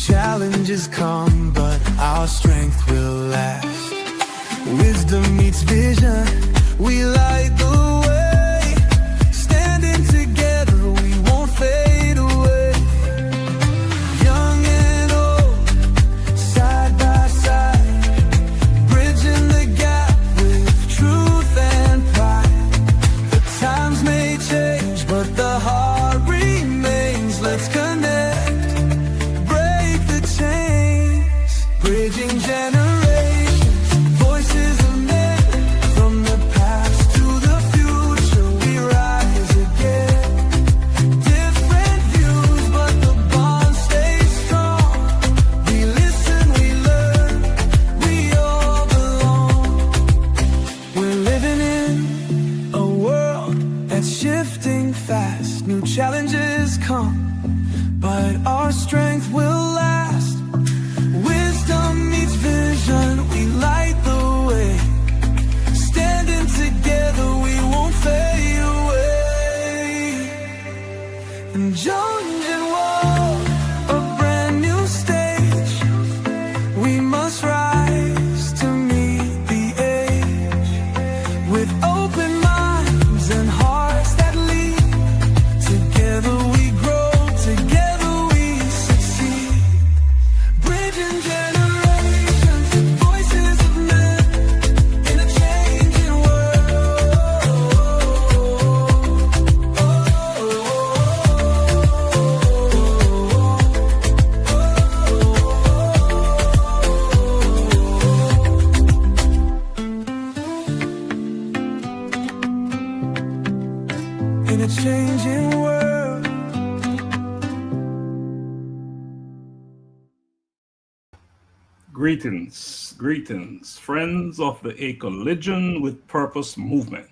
Challenges come, but our strength will last. Wisdom meets vision, we light the way. Standing together, we won't fade away. Young and old, side by side, bridging the gap with truth and pride. The times may change, but the heart remains. Let's connect, break the chains, bridging generations, voices of men, from the past to the future, we rise again. Different views, but the bond stays strong. We listen, we learn, we all belong. We're living in a world that's shifting fast. New challenges come, but our strength will last. Wisdom meets vision, we light the way. Standing together, we won't fade away. And joined in war, a brand new stage. We must rise to meet the age. With open minds and hearts that lead. Together we grow, together we succeed. Bridging generations, voices of men, in a changing world. In a changing world. Greetings, friends of the A Collision with Purpose movement.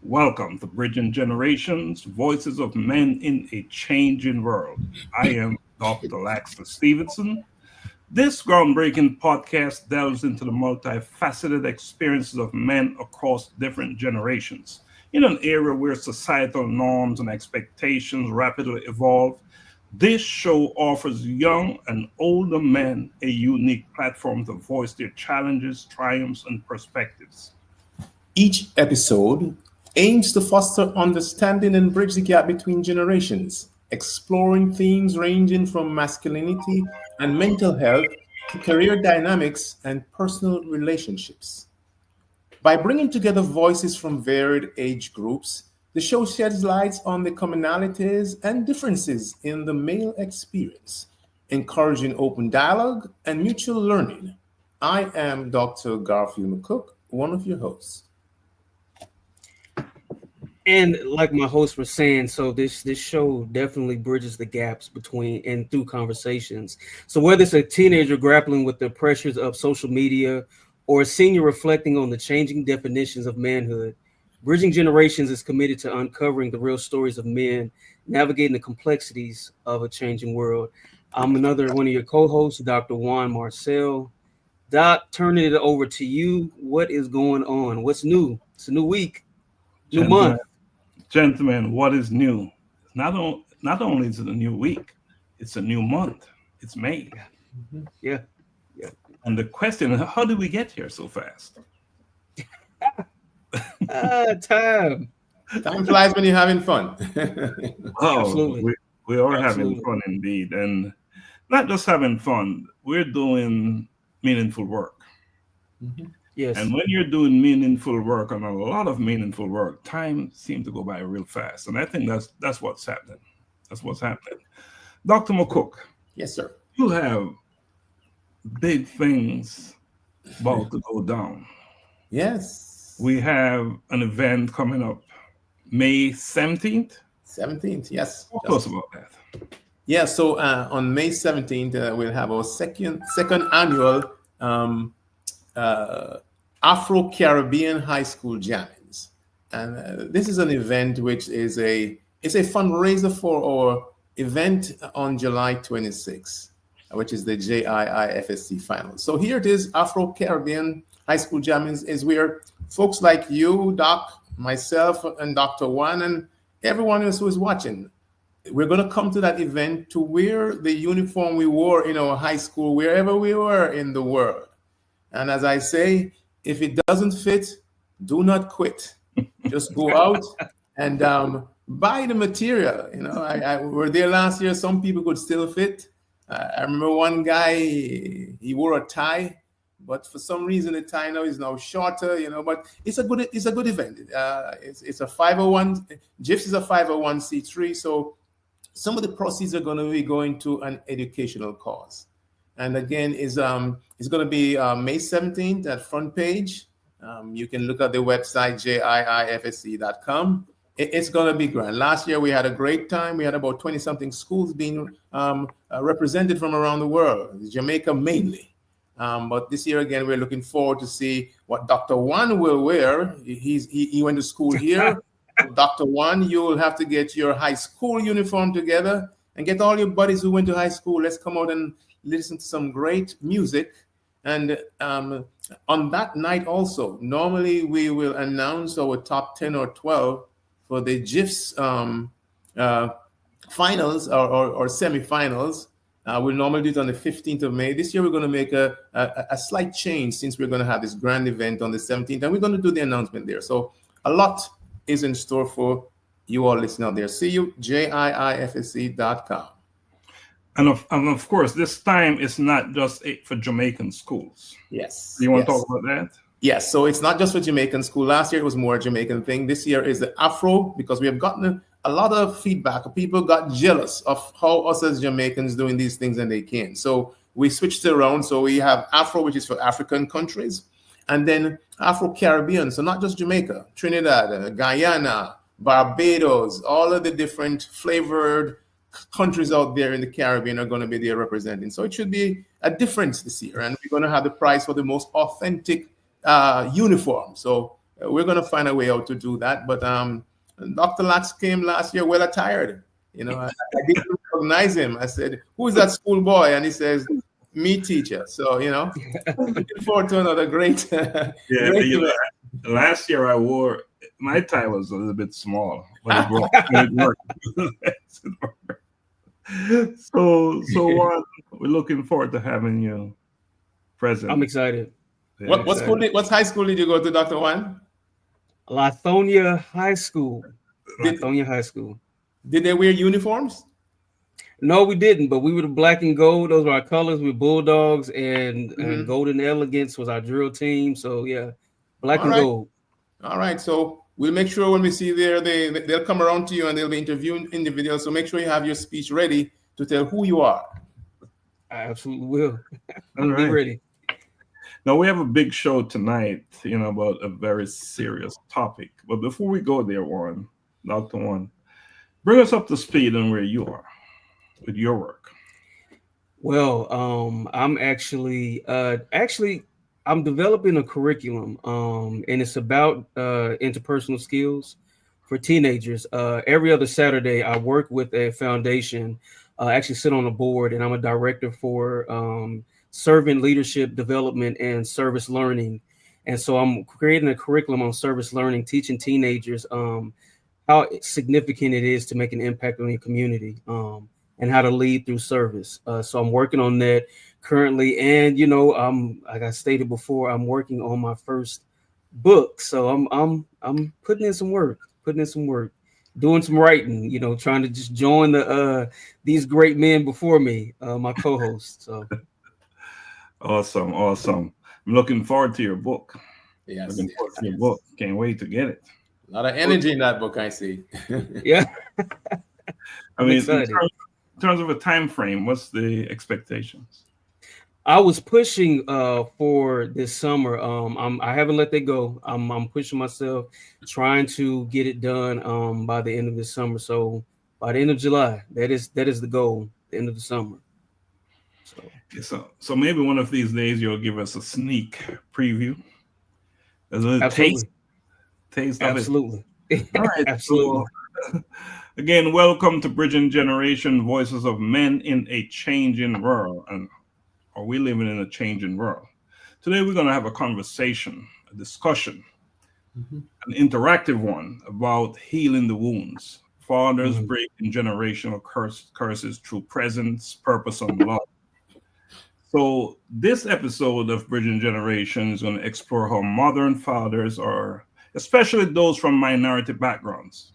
Welcome to Bridging Generations, Voices of Men in a Changing World. I am Dr. Laxley Stephenson. This groundbreaking podcast delves into the multifaceted experiences of men across different generations. In an era where societal norms and expectations rapidly evolve, this show offers young and older men a unique platform to voice their challenges, triumphs, and perspectives. Each episode aims to foster understanding and bridge the gap between generations, exploring themes ranging from masculinity and mental health to career dynamics and personal relationships. By bringing together voices from varied age groups, the show sheds light on the commonalities and differences in the male experience, encouraging open dialogue and mutual learning. I am Dr. Garfield McCook, one of your hosts. And like my hosts were saying, so this show definitely bridges the gaps between and through conversations. So whether it's a teenager grappling with the pressures of social media or a senior reflecting on the changing definitions of manhood, Bridging Generations is committed to uncovering the real stories of men navigating the complexities of a changing world. I'm another one of your co-hosts, Dr. Juan Marcel. Doc, turning it over to you. What is going on? What's new? It's a new week, new month. Gentlemen, what is new? Not only is it a new week, it's a new month. It's May. Yeah. And the question is, how did we get here so fast? Time flies when you're having fun. Absolutely. We are having fun indeed. And not just having fun, we're doing meaningful work. Mm-hmm. Yes. And when you're doing meaningful work, and a lot of meaningful work, time seems to go by real fast. And I think that's what's happening. That's what's happening. Dr. McCook. Yes, sir. You have big things about to go down. Yes. We have an event coming up May 17th. 17th, yes. Talk to us about that. Yeah, so on May 17th, we'll have our second annual Afro-Caribbean High School Jammings. And this is an event which is a fundraiser for our event on July 26th, which is the JIIFSC final. So here it is, Afro-Caribbean High School Jammings is where folks like you, Doc, myself, and Dr. Juan, and everyone else who is watching we're going to come to that event to wear the uniform we wore in our high school, wherever we were in the world. And as I say, if it doesn't fit, do not quit. Just go out and buy the material. I were there last year. Some people could still fit. I remember one guy, he wore a tie, but for some reason the tie now is now shorter. But it's a good event. It's a 501. GIFs is a 501c3. So some of the proceeds are going to be going to an educational cause. And again, it's going to be May 17th at Front Page. You can look at the website, jiifsc.com. It's going to be grand. Last year, we had a great time. We had about 20-something schools being represented from around the world, Jamaica mainly. But this year, again, we're looking forward to see what Dr. Juan will wear. He went to school here. Dr. Juan, you will have to get your high school uniform together and get all your buddies who went to high school. Let's come out and listen to some great music. And on that night also, normally we will announce our top 10 or 12 for the GIFs finals or semifinals. We'll normally do it on the 15th of May. This year we're going to make a slight change since we're going to have this grand event on the 17th, and we're going to do the announcement there. So a lot is in store for you all listening out there. See you, jiifsc.com. And of course, this time it's not just for Jamaican schools. Yes. You want to talk about that? Yes. So it's not just for Jamaican school. Last year it was more a Jamaican thing. This year is the Afro, because we have gotten a lot of feedback. People got jealous of how us as Jamaicans doing these things and they can't. So we switched it around. So we have Afro, which is for African countries, and then Afro-Caribbean. So not just Jamaica, Trinidad, Guyana, Barbados, all of the different flavored countries out there in the Caribbean are going to be there representing. So it should be a difference this year. And we're going to have the prize for the most authentic uniform. So we're going to find a way out to do that. But Dr. Lax came last year well attired. I didn't recognize him. I said, "Who is that schoolboy?" And he says, "Me, teacher." So, looking forward to another great, last year I wore, my tie was a little bit small, but it worked. So Juan, we're looking forward to having you present. I'm excited. Yeah, what high school did you go to, Dr. Juan? Lithonia High School. Lithonia High School. Did they wear uniforms? No, we didn't, but we were the black and gold. Those were our colors. We were Bulldogs, and Golden Elegance was our drill team. So, yeah, black and gold. All right. So we'll make sure when we see you there, they'll come around to you and they'll be interviewing individuals. So make sure you have your speech ready to tell who you are. I absolutely will. I'll be ready. Now, we have a big show tonight, about a very serious topic. But before we go there, Juan, Dr. Juan, bring us up to speed on where you are with your work. Well, I'm actually I'm developing a curriculum, and it's about interpersonal skills for teenagers. Every other Saturday, I work with a foundation. I actually sit on a board, and I'm a director for servant leadership development and service learning. And so I'm creating a curriculum on service learning, teaching teenagers how significant it is to make an impact on your community, and how to lead through service. So I'm working on that currently. And, like I stated before, I'm working on my first book. So I'm putting in some work, doing some writing, trying to just join these great men before me, my co-hosts. So. Awesome. I'm looking forward to your book. Yes. Looking forward to your book. Can't wait to get it. A lot of energy in that book, I see. Yeah. I mean, in terms of a time frame, what's the expectations? I was pushing for this summer. I haven't let that go. I'm pushing myself, trying to get it done by the end of this summer. So by the end of July, that is the goal. The end of the summer. So maybe one of these days you'll give us a sneak preview. A little Absolutely. taste of Absolutely. it. All right. Absolutely. So, again, welcome to Bridging Generation, Voices of Men in a Changing World. And are we living in a changing world? Today we're going to have a conversation, a discussion, an interactive one about healing the wounds Fathers breaking generational curses through presence, purpose, and love. So this episode of Bridging Generation is going to explore how modern fathers are, especially those from minority backgrounds,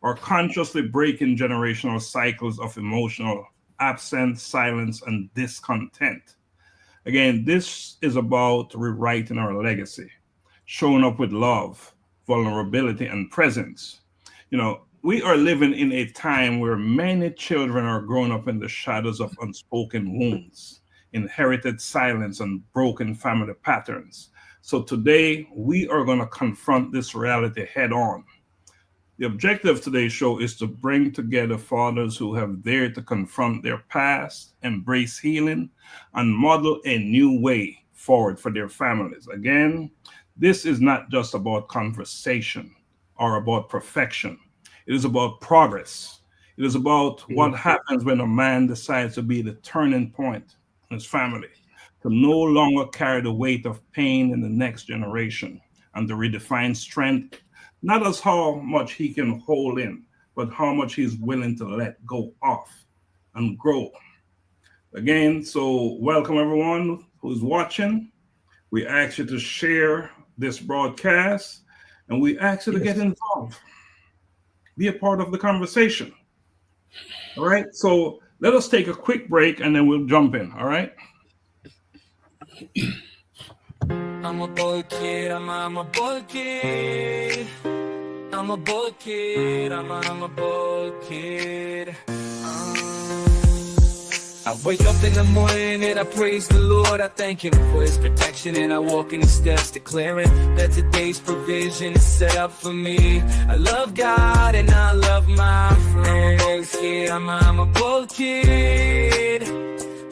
are consciously breaking generational cycles of emotional absence, silence, and discontent. Again, this is about rewriting our legacy, showing up with love, vulnerability, and presence. You know, we are living in a time where many children are growing up in the shadows of unspoken wounds, inherited silence, and broken family patterns. So today, we are going to confront this reality head on. The objective of today's show is to bring together fathers who have dared to confront their past, embrace healing, and model a new way forward for their families. Again, this is not just about conversation or about perfection. It is about progress. It is about what happens when a man decides to be the turning point in his family, to no longer carry the weight of pain in the next generation, and to redefine strength, not as how much he can hold in, but how much he's willing to let go of and grow. Again, so welcome everyone who's watching. We ask you to share this broadcast, and we ask you to get involved. Be a part of the conversation. All right, so let us take a quick break and then we'll jump in. All right. I'm a boy kid, I'm a boy kid. I'm a boy kid, I'm a boy kid. I wake up in the morning and I praise the Lord. I thank Him for His protection, and I walk in His steps, declaring that today's provision is set up for me. I love God and I love my friends. Yeah, I'm a bold kid.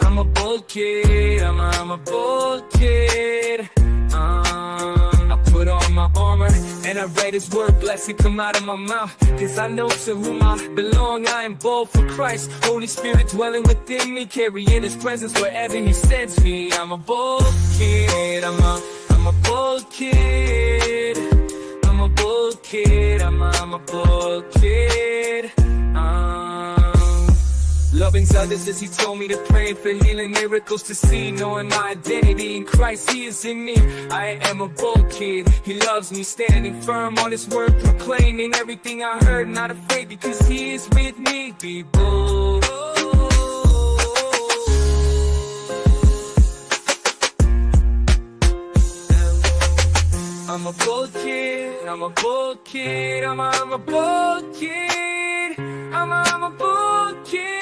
I'm a bold kid. I'm a bold kid. I put on my armor and I write His word, blessing come out of my mouth. Cause I know to whom I belong, I am bold for Christ. Holy Spirit dwelling within me, carrying His presence wherever He sends me. I'm a bold kid, I'm a bold kid. I'm a bold kid, I'm a bold kid. Loving others as He told me to pray for healing, miracles to see, knowing my identity in Christ, He is in me. I am a bold kid, He loves me, standing firm on His word, proclaiming everything I heard, not afraid because He is with me. Be bold. I'm a bold kid, I'm a bold kid, I'm a bold kid, I'm a bold kid.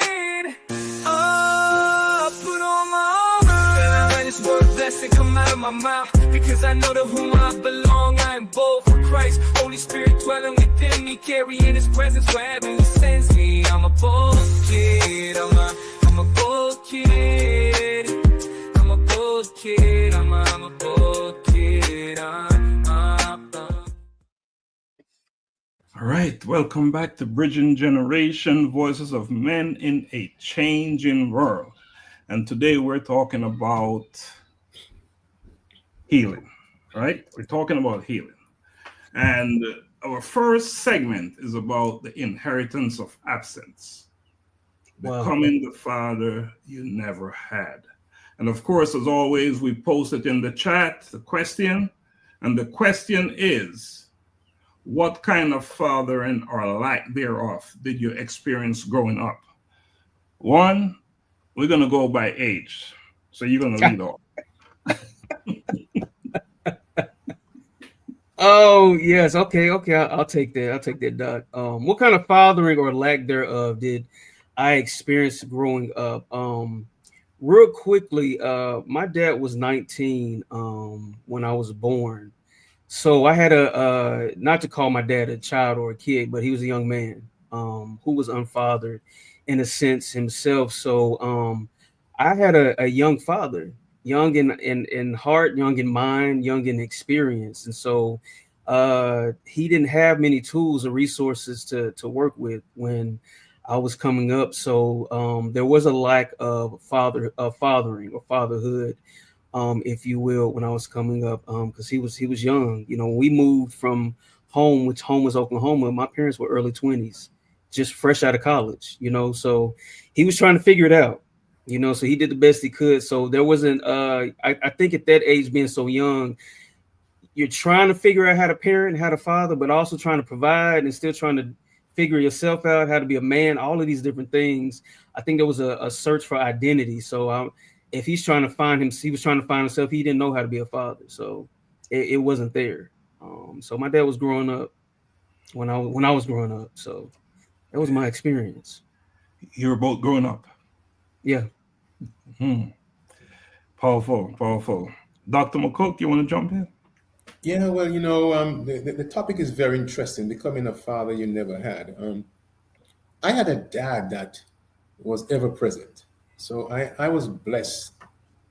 I put on my armor and I let His word blessing come out of my mouth. Because I know to whom I belong, I am bold for Christ. Holy Spirit dwelling within me, carrying His presence wherever He sends me. I'm a bold kid, I'm a bold kid. I'm a bold kid, I'm a bold kid. All right, welcome back to Bridging Generation, Voices of Men in a Changing World. And today we're talking about healing, right? We're talking about healing. And our first segment is about the inheritance of absence, becoming the father you never had. And of course, as always, we posted in the chat the question, and the question is, what kind of fathering or lack thereof did you experience growing up? One, we're going to go by age. So you're going to lead off. Oh, yes. Okay. I'll take that, Doc. What kind of fathering or lack thereof did I experience growing up? Real quickly, my dad was 19 when I was born. So I had not to call my dad a child or a kid, but he was a young man who was unfathered in a sense himself. So I had a young father, young in heart, young in mind, young in experience. And so he didn't have many tools or resources to work with when I was coming up. So there was a lack of fathering or fatherhood, if you will, when I was coming up, because he was young. You know, we moved from home, which home was Oklahoma. My parents were early 20s, just fresh out of college, so he was trying to figure it out, so he did the best he could. So there wasn't, I think at that age, being so young, you're trying to figure out how to parent, how to father, but also trying to provide and still trying to figure yourself out, how to be a man, all of these different things. I think there was a search for identity. So if he's trying to find him, he was trying to find himself. He didn't know how to be a father. So it wasn't there. So my dad was growing up when I was growing up. So that was my experience. You were both growing up. Yeah. Powerful. Dr. McCook, you want to jump in? Yeah, well, the topic is very interesting. Becoming a father you never had. I had a dad that was ever present. So I was blessed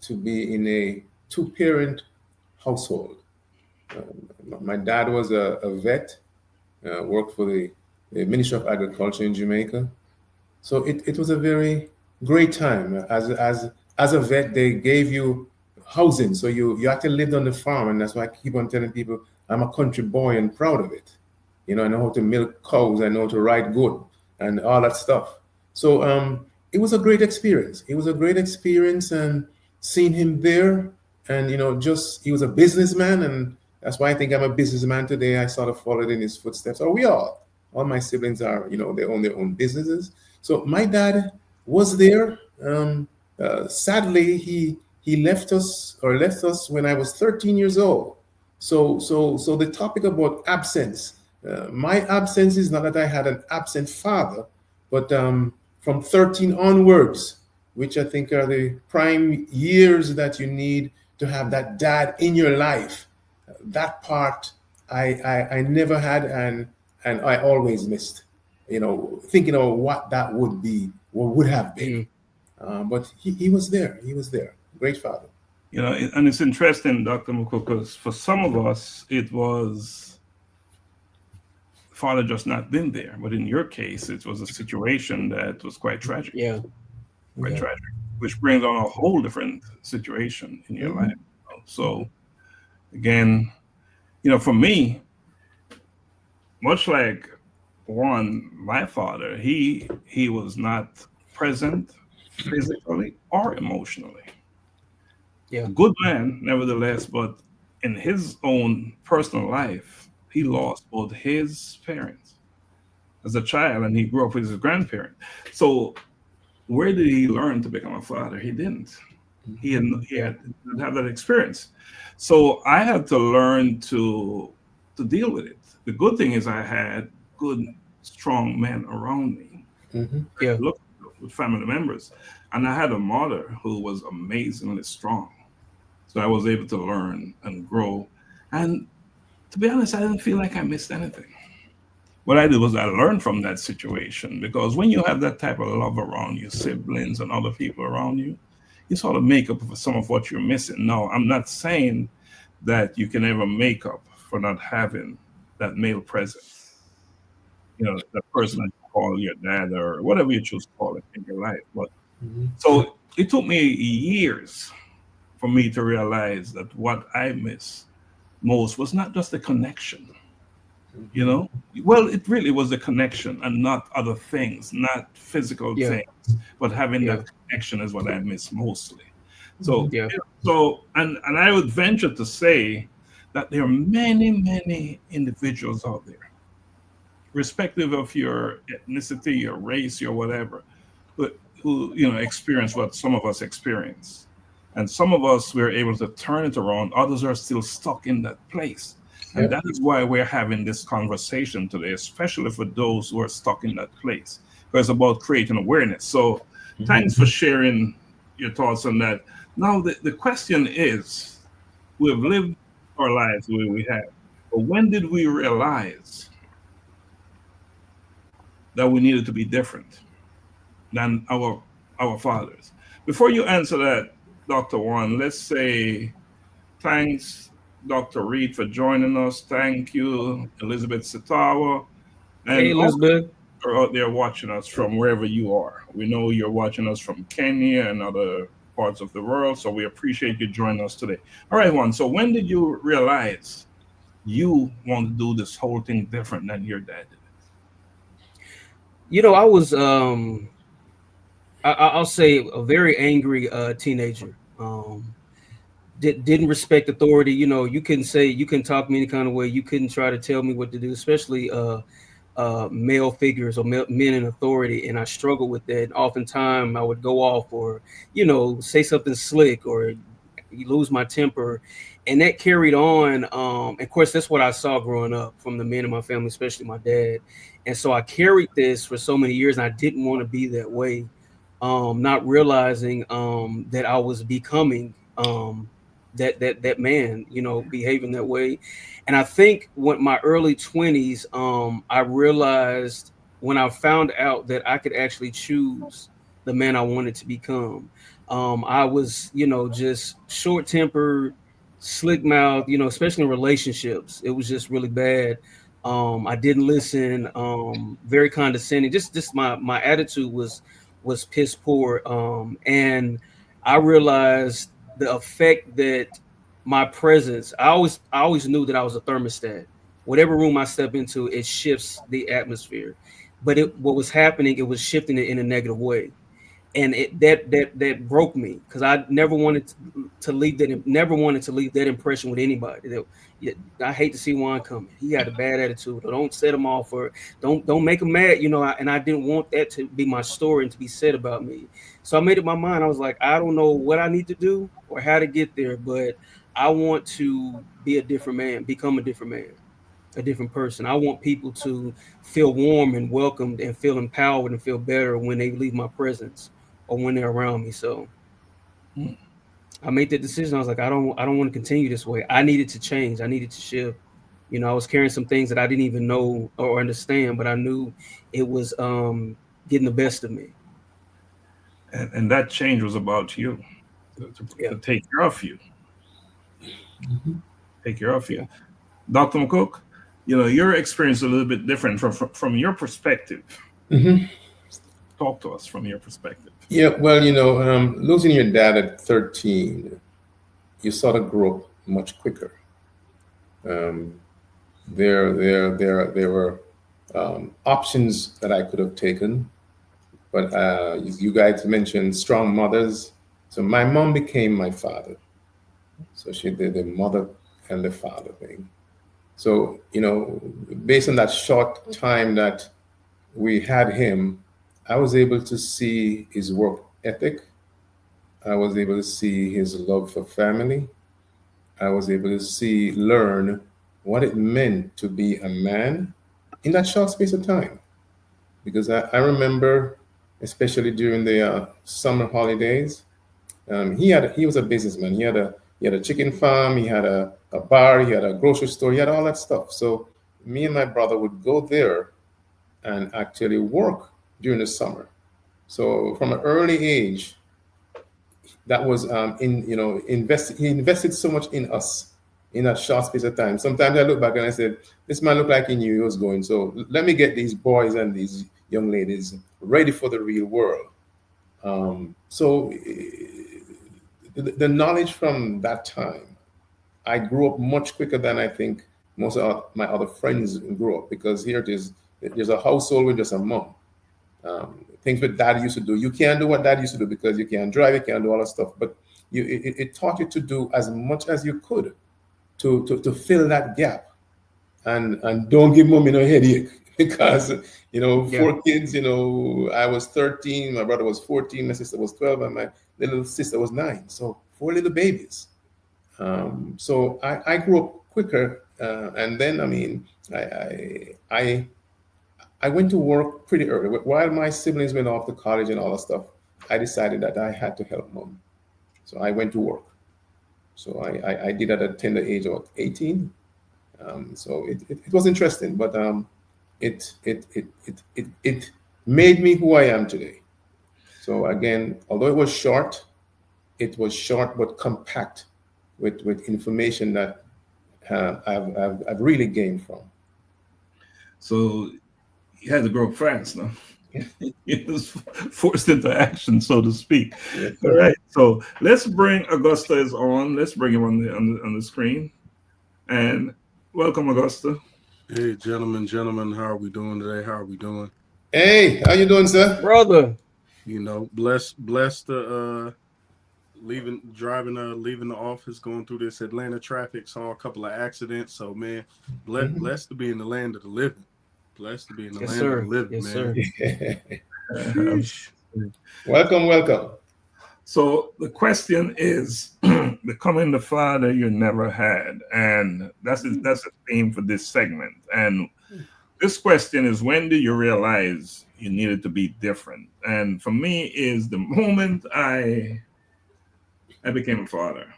to be in a two-parent household. My dad was a vet, worked for the Ministry of Agriculture in Jamaica. So it was a very great time. As a vet, they gave you housing, so you actually lived on the farm, and that's why I keep on telling people I'm a country boy and proud of it. I know how to milk cows, I know how to ride good, and all that stuff. So it was a great experience. And seeing him there, and he was a businessman, and that's why I think I'm a businessman today. I sort of followed in his footsteps. Or we all my siblings are, they own their own businesses. So my dad was there. Sadly, he left us when I was 13 years old. So the topic about absence, my absence is not that I had an absent father, but from 13 onwards, which I think are the prime years that you need to have that dad in your life. That part I never had, and I always missed, thinking of what that would be, or would have been. But he was there. Great father. And it's interesting, Dr. McCook, because for some of us, it was father just not been there. But in your case, it was a situation that was quite tragic. Yeah. Quite tragic, which brings on a whole different situation in your life. So, again, for me, much like Juan, my father, he was not present physically or emotionally. Yeah. A good man, nevertheless, but in his own personal life, he lost both his parents as a child, and he grew up with his grandparent. So where did he learn to become a father? He didn't. He didn't have that experience. So I had to learn to deal with it. The good thing is I had good, strong men around me. Look, with family members. And I had a mother who was amazingly strong. So I was able to learn and grow. And to be honest, I didn't feel like I missed anything. What I did was I learned from that situation, because when you have that type of love around you, siblings and other people around you, you sort of make up for some of what you're missing. No, I'm not saying that you can ever make up for not having that male presence. The person that you call your dad or whatever you choose to call it in your life. But so it took me years for me to realize that what I miss most was not just the connection. Well, it really was the connection and not other things, not physical things, but having that connection is what I miss mostly. So, and I would venture to say that there are many, many individuals out there, respective of your ethnicity, your race, your whatever, who experience what some of us experience. And some of us were able to turn it around. Others are still stuck in that place. And that is why we're having this conversation today, especially for those who are stuck in that place, because it's about creating awareness. So thanks for sharing your thoughts on that. Now, the question is, we have lived our lives the way we have, but when did we realize that we needed to be different than our fathers? Before you answer that, Dr. Juan, let's say thanks, Dr. Reed, for joining us. Thank you, Elizabeth Sitawa. And hey, Elizabeth. You're out there watching us from wherever you are. We know you're watching us from Kenya and other parts of the world, so we appreciate you joining us today. All right, Juan, so when did you realize you want to do this whole thing different than your dad did? I was I'll say a very angry teenager. Didn't respect authority. You couldn't talk me any kind of way. You couldn't try to tell me what to do, especially male figures or men in authority. And I struggled with that. Oftentimes I would go off or, say something slick or you lose my temper. And that carried on. Of course, that's what I saw growing up from the men in my family, especially my dad. And so I carried this for so many years and I didn't want to be that way. Not realizing that I was becoming that man, behaving that way. And I think when my early 20s, I realized when I found out that I could actually choose the man I wanted to become. I was, just short tempered, slick mouth, especially in relationships. It was just really bad. I didn't listen, very condescending. Just my attitude was piss poor. And I realized the effect that my presence, I always knew that I was a thermostat. Whatever room I step into, it shifts the atmosphere. But what was happening, it was shifting it in a negative way. And that broke me because I never wanted to leave that impression with anybody. I hate to see Juan coming. He got a bad attitude. Or don't set him off, or don't make him mad. And I didn't want that to be my story and to be said about me. So I made up my mind. I was like, I don't know what I need to do or how to get there, but I want to be a different man, become a different man, a different person. I want people to feel warm and welcomed and feel empowered and feel better when they leave my presence or when they're around me. So I made that decision. I was like, I don't want to continue this way. I needed to change. I needed to shift. I was carrying some things that I didn't even know or understand, but I knew it was getting the best of me. And that change was about you, to take care of you. Take care of you. Dr. McCook, your experience is a little bit different from your perspective. Talk to us from your perspective. Yeah, well, losing your dad at 13, you sort of grow up much quicker. There were options that I could have taken, but you guys mentioned strong mothers. So my mom became my father. So she did the mother and the father thing. So, based on that short time that we had him, I was able to see his work ethic. I was able to see his love for family. I was able to learn what it meant to be a man in that short space of time. Because I remember, especially during the summer holidays, he was a businessman. He had a chicken farm, he had a bar, he had a grocery store, he had all that stuff. So me and my brother would go there and actually work during the summer. So from an early age, that was he invested so much in us in that short space of time. Sometimes I look back and I said, this man looked like he knew he was going. So let me get these boys and these young ladies ready for the real world. So the knowledge from that time, I grew up much quicker than I think most of my other friends grew up, because here it is, there's a household with just a mom. Things that dad used to do, you can't do what dad used to do because you can't drive, you can't do all that stuff. But it taught you to do as much as you could to fill that gap, and don't give mommy no headache, because 4 kids. I was 13, my brother was 14, my sister was 12, and my little sister was 9. So 4 little babies. So I grew up quicker, and then I went to work pretty early. While my siblings went off to college and all that stuff, I decided that I had to help mom. So I went to work. So I did at a tender age of 18. So it was interesting, but it made me who I am today. So again, although it was short but compact with information that I've really gained from. So you had to grow up fast, no? It was forced into action, so to speak. Yes, all right. So let's bring Augusta is on. Let's bring him on the screen. And welcome, Augusta. Hey, gentlemen, how are we doing today? How are we doing? Hey, how you doing, sir? Brother. You know, blessed to leaving the office, going through this Atlanta traffic, saw a couple of accidents. So man, blessed to be in the land of the living. Blessed to be in the Yes, land of the sir. living, Yes, man. sir. Sheesh. Welcome, welcome. So the question is becoming the father you never had. And that's a theme for this segment. And this question is, when did you realize you needed to be different? And for me is the moment I became a father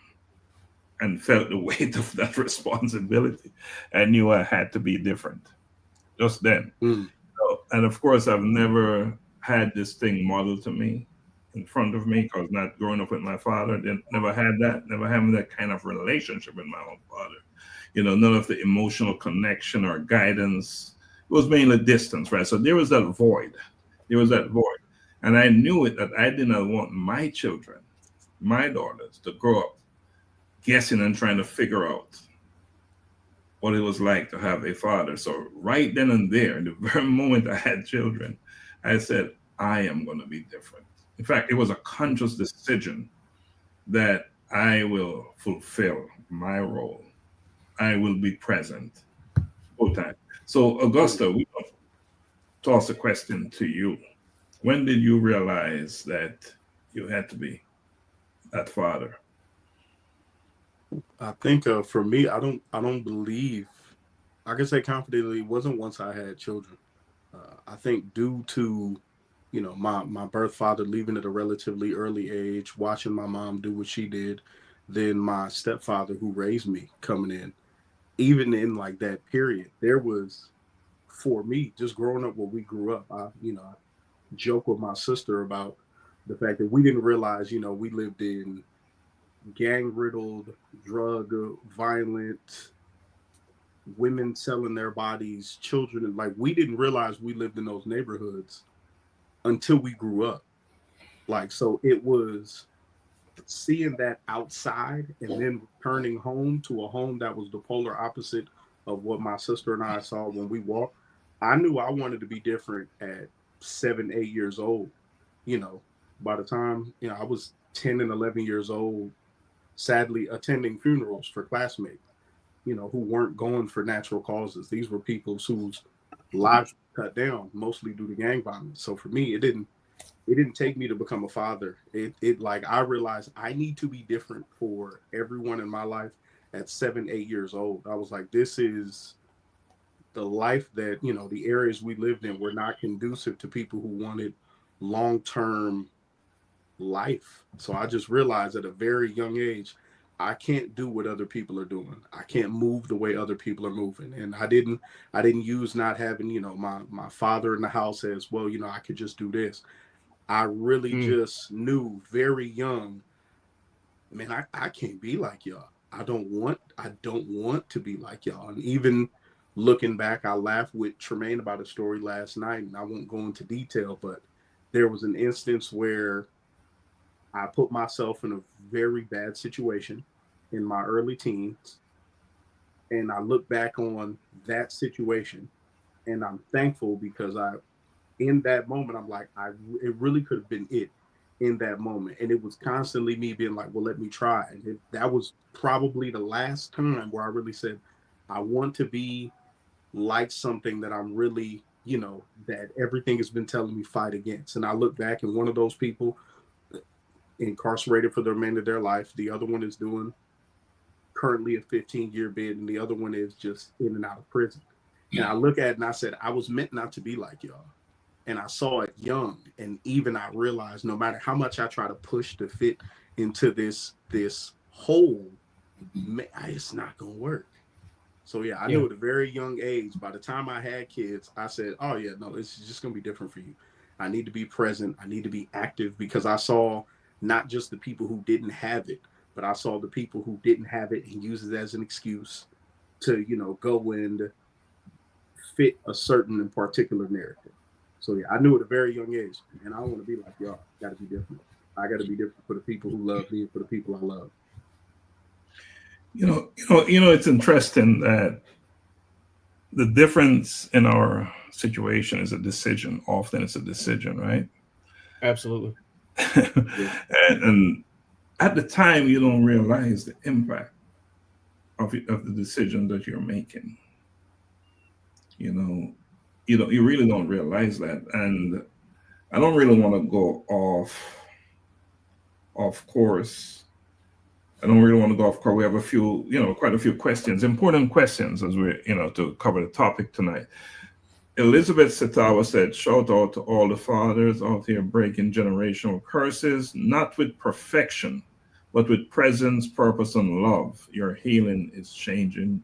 and felt the weight of that responsibility. I knew I had to be different just then. Mm. So, and of course, I've never had this thing modeled to me in front of me because not growing up with my father, never had that, never having that kind of relationship with my own father. You know, none of the emotional connection or guidance. It was mainly distance, right? So there was that void. There was that void. And I knew it that I did not want my children, my daughters, to grow up guessing and trying to figure out what it was like to have a father. So right then and there, the very moment I had children, I said, I am going to be different. In fact, it was a conscious decision that I will fulfill my role. I will be present full time. So Augusta, we toss a question to you. When did you realize that you had to be that father? I think for me, I don't believe I can say confidently it wasn't once I had children. I think due to my birth father leaving at a relatively early age, watching my mom do what she did, then my stepfather who raised me coming in, even in like that period, there was for me just growing up where we grew up. I joke with my sister about the fact that we didn't realize, we lived in gang riddled, drug violent, women selling their bodies, children, like we didn't realize we lived in those neighborhoods until we grew up. Like, so it was seeing that outside and then returning home to a home that was the polar opposite of what my sister and I saw when we walked. I knew I wanted to be different at 7, 8 years old. You know, by the time, I was 10 and 11 years old, sadly attending funerals for classmates, who weren't going for natural causes. These were people whose lives were cut down mostly due to gang violence. So for me, it didn't take me to become a father. It like I realized I need to be different for everyone in my life at 7, 8 years old. I was like, this is the life that, the areas we lived in were not conducive to people who wanted long-term life. So I just realized at a very young age, I can't do what other people are doing. I can't move the way other people are moving. And I didn't use not having, my father in the house as well, I could just do this. I really just knew very young, man, I can't be like y'all. I don't want to be like y'all. And even looking back, I laughed with Tremaine about a story last night, and I won't go into detail, but there was an instance where I put myself in a very bad situation in my early teens. And I look back on that situation and I'm thankful because in that moment, I'm like, it really could have been it in that moment. And it was constantly me being like, well, let me try. And that was probably the last time where I really said, I want to be like something that I'm really, that everything has been telling me fight against. And I look back and one of those people incarcerated for the remainder of their life. The other one is doing currently a 15-year bid, and the other one is just in and out of prison. And I look at it and I said, I was meant not to be like y'all. And I saw it young. And even I realized no matter how much I try to push to fit into this hole, it's not going to work. So yeah, I knew at a very young age, by the time I had kids, I said, oh yeah, no, it's just going to be different for you. I need to be present. I need to be active because I saw not just the people who didn't have it, but I saw the people who didn't have it and use it as an excuse to, go and fit a certain and particular narrative. So yeah, I knew at a very young age, and I don't want to be like y'all. I got to be different. I got to be different for the people who love me and for the people I love. It's interesting that the difference in our situation is a decision. Often it's a decision, right? Absolutely. And at the time, you don't realize the impact of the decision that you're making. You really don't realize that. And I don't really want to go off course. I don't really want to go off course. We have quite a few questions, important questions as we, to cover the topic tonight. Elizabeth Setawa said, shout out to all the fathers out here breaking generational curses, not with perfection, but with presence, purpose, and love. Your healing is changing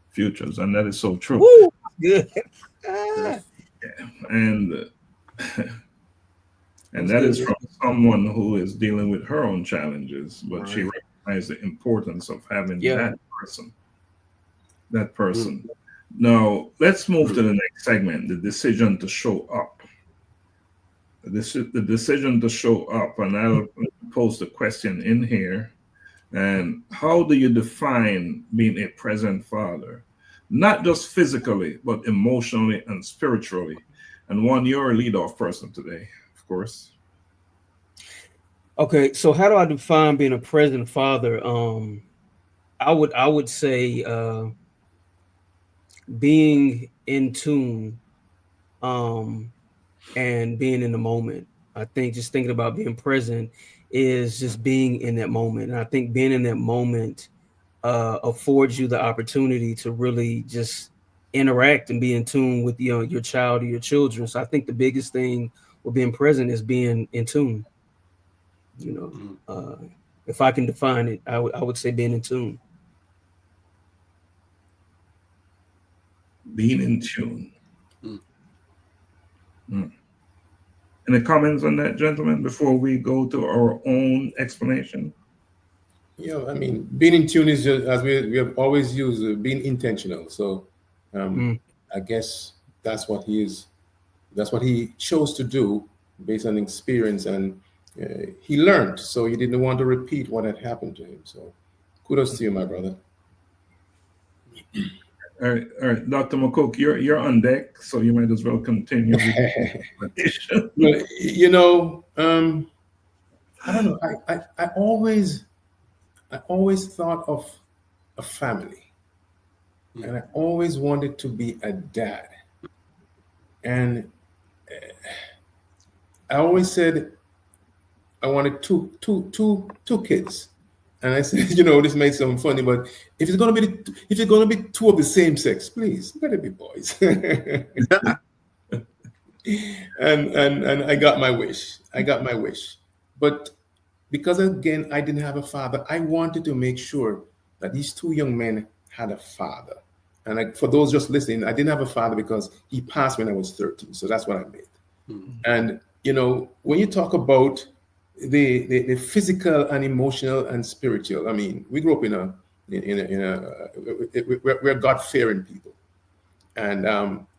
futures. And that is so true. Woo, good. And that is from someone who is dealing with her own challenges, but she recognized the importance of having that person. Now, let's move to the next segment, the decision to show up. The decision to show up, and I'll post a question in here. And how do you define being a present father? Not just physically, but emotionally and spiritually. And Juan, you're a lead-off person today, of course. Okay, so how do I define being a present father? I would say being in tune and being in the moment. I think just thinking about being present is just being in that moment. And I think being in that moment affords you the opportunity to really just interact and be in tune with your child or your children. So I think the biggest thing with being present is being in tune. If I can define it, I would say being in tune. Being in tune. Any comments on that, gentlemen, before we go to our own explanation? Yeah, I mean, being in tune is just, as we have always used, being intentional. So I guess that's what he is. That's what he chose to do based on experience, and he learned. So he didn't want to repeat what had happened to him. So kudos to you, my brother. All right, Dr. McCook, you're on deck, so you might as well continue. Well, I don't know. I always thought of a family, and I always wanted to be a dad, and I always said I wanted two kids. And I said, this may sound funny, but if it's gonna be two of the same sex, please let it be boys. and I got my wish. But because again, I didn't have a father, I wanted to make sure that these two young men had a father. And for those just listening, I didn't have a father because he passed when I was 13. So that's what I meant. And when you talk about the physical and emotional and spiritual, I mean, we grew up we're God-fearing people, and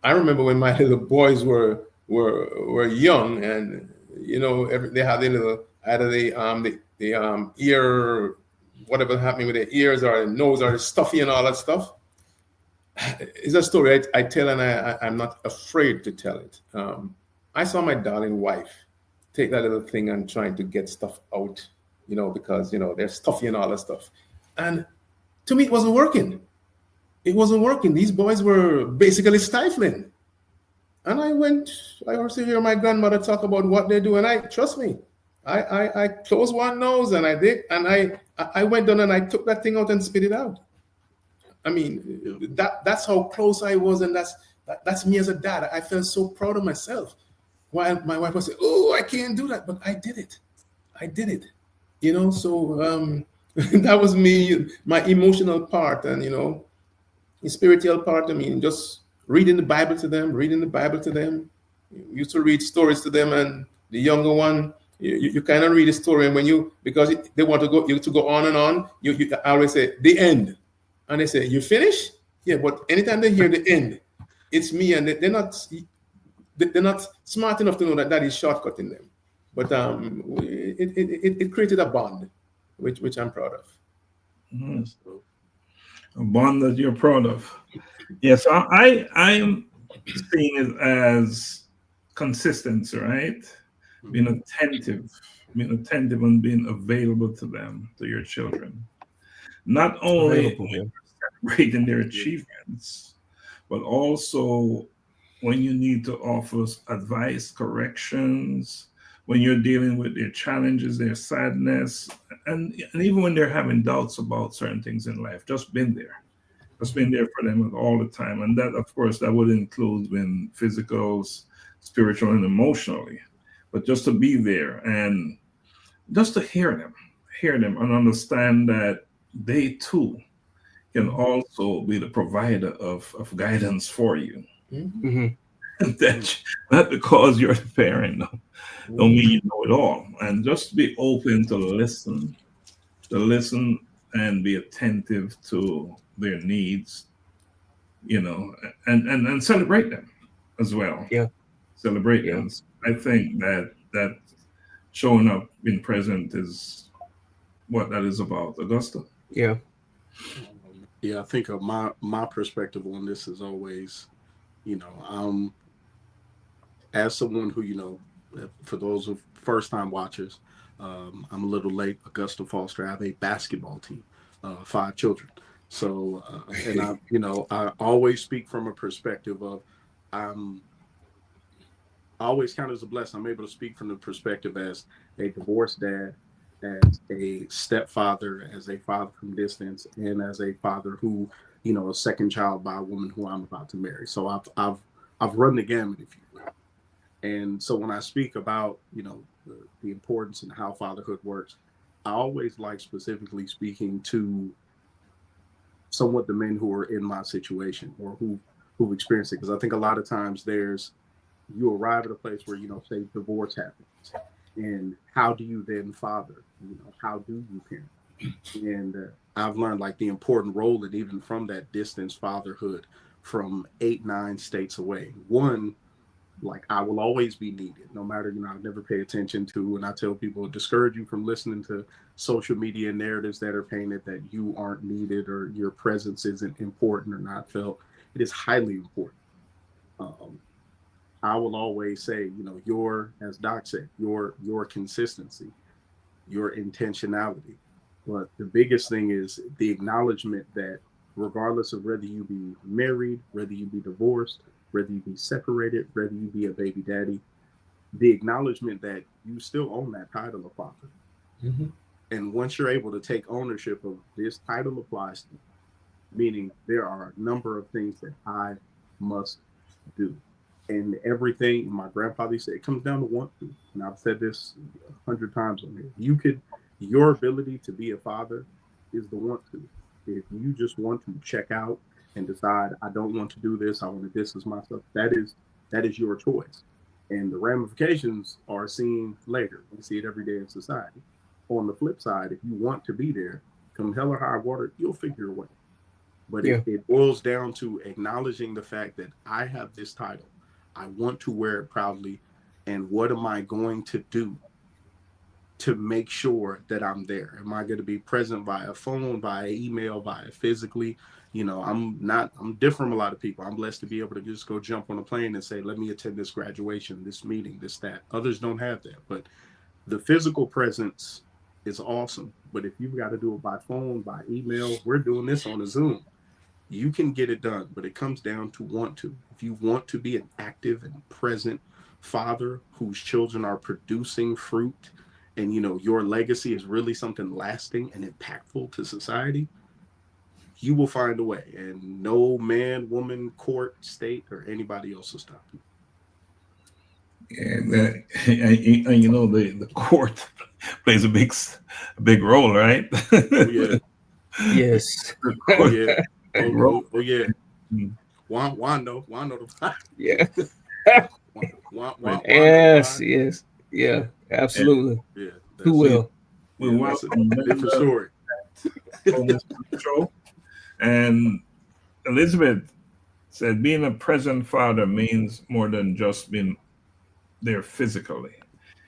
I remember when my little boys were young, and they had their little either the ear, whatever happening with their ears or their nose or the stuffy and all that stuff. It's a story I tell, and I'm not afraid to tell it. I saw my darling wife take that little thing and trying to get stuff out, because, they're stuffy and all that stuff. And to me, it wasn't working. These boys were basically stifling. And I also hear my grandmother talk about what they do. And trust me, I closed one nose and I did. And I went down and I took that thing out and spit it out. I mean, that's how close I was. And that's me as a dad. I felt so proud of myself. While my wife was saying, "Oh, I can't do that," but I did it. So that was me, my emotional part, and the spiritual part. I mean, just reading the Bible to them. Used to read stories to them, and the younger one, you kind of read a story, and because they want to go on and on, you always say the end, and they say, "You finish?" Yeah, but anytime they hear the end, it's me, and they're not smart enough to know that is shortcutting them. But it created a bond, which I'm proud of. A bond that you're proud of. Yes, I am seeing it as consistency, right? Being attentive and being available to them, to your children. Not only Available. Yeah. celebrating their achievements, but also when you need to offer advice, corrections, when you're dealing with their challenges, their sadness, and even when they're having doubts about certain things in life, just been there. Just been there for them all the time. And that, of course, that would include when physical, spiritual, and emotionally. But just to be there and just to hear them and understand that they too can also be the provider of guidance for you. Mm-hmm. That not because you're the parent, don't mean you know it all. And just be open to listen and be attentive to their needs, and celebrate them as well. Yeah. Celebrate Yeah. them. I think that showing up, being present is what that is about. Augusta. Yeah. Yeah, I think of my perspective on this is always, as someone who, for those of first time watchers, I'm a little late. Augusta Foster. I have a basketball team, 5 children. So, and I always speak from a perspective of, I'm I always count it as a blessing. I'm able to speak from the perspective as a divorced dad, as a stepfather, as a father from distance, and as a father who, a second child by a woman who I'm about to marry. So I've run the gamut, if you will. And so when I speak about, the importance and how fatherhood works, I always like specifically speaking to somewhat the men who are in my situation or who've experienced it. Because I think a lot of times you arrive at a place where, say divorce happens, and how do you then father? How do you parent? And I've learned like the important role, and even from that distance fatherhood from 8-9 states away. One, like I will always be needed, no matter, I never pay attention to, and I tell people, discourage you from listening to social media narratives that are painted that you aren't needed or your presence isn't important or not felt. It is highly important. I will always say, as Doc said, your consistency, your intentionality. But the biggest thing is the acknowledgement that regardless of whether you be married, whether you be divorced, whether you be separated, whether you be a baby daddy, the acknowledgement that you still own that title of father. Mm-hmm. And once you're able to take ownership of this title applies to me, meaning there are a number of things that I must do. And everything my grandfather said, it comes down to want to. And I've said this 100 times on here. Your ability to be a father is the want to. If you just want to check out and decide, I don't want to do this, I want to distance myself, that is your choice. And the ramifications are seen later. We see it every day in society. On the flip side, if you want to be there, come hell or high water, you'll figure a way. But it boils down to acknowledging the fact that I have this title. I want to wear it proudly. And what am I going to do to make sure that I'm there? Am I going to be present via phone, via email, via physically? I'm different from a lot of people. I'm blessed to be able to just go jump on a plane and say, let me attend this graduation, this meeting, this, that. Others don't have that. But the physical presence is awesome. But if you've got to do it by phone, by email, we're doing this on a Zoom. You can get it done, but it comes down to want to. If you want to be an active and present father whose children are producing fruit, and your legacy is really something lasting and impactful to society, you will find a way, and no man, woman, court, state, or anybody else will stop you. And the court plays a big role, right? Oh yeah. Yes. Oh yeah. Oh yeah. Mm. Juan know the Yeah. Juan Yes. Yes. Yeah. Absolutely. Yeah. Who will? We That's a welcome different story. Control. And Elizabeth said being a present father means more than just being there physically.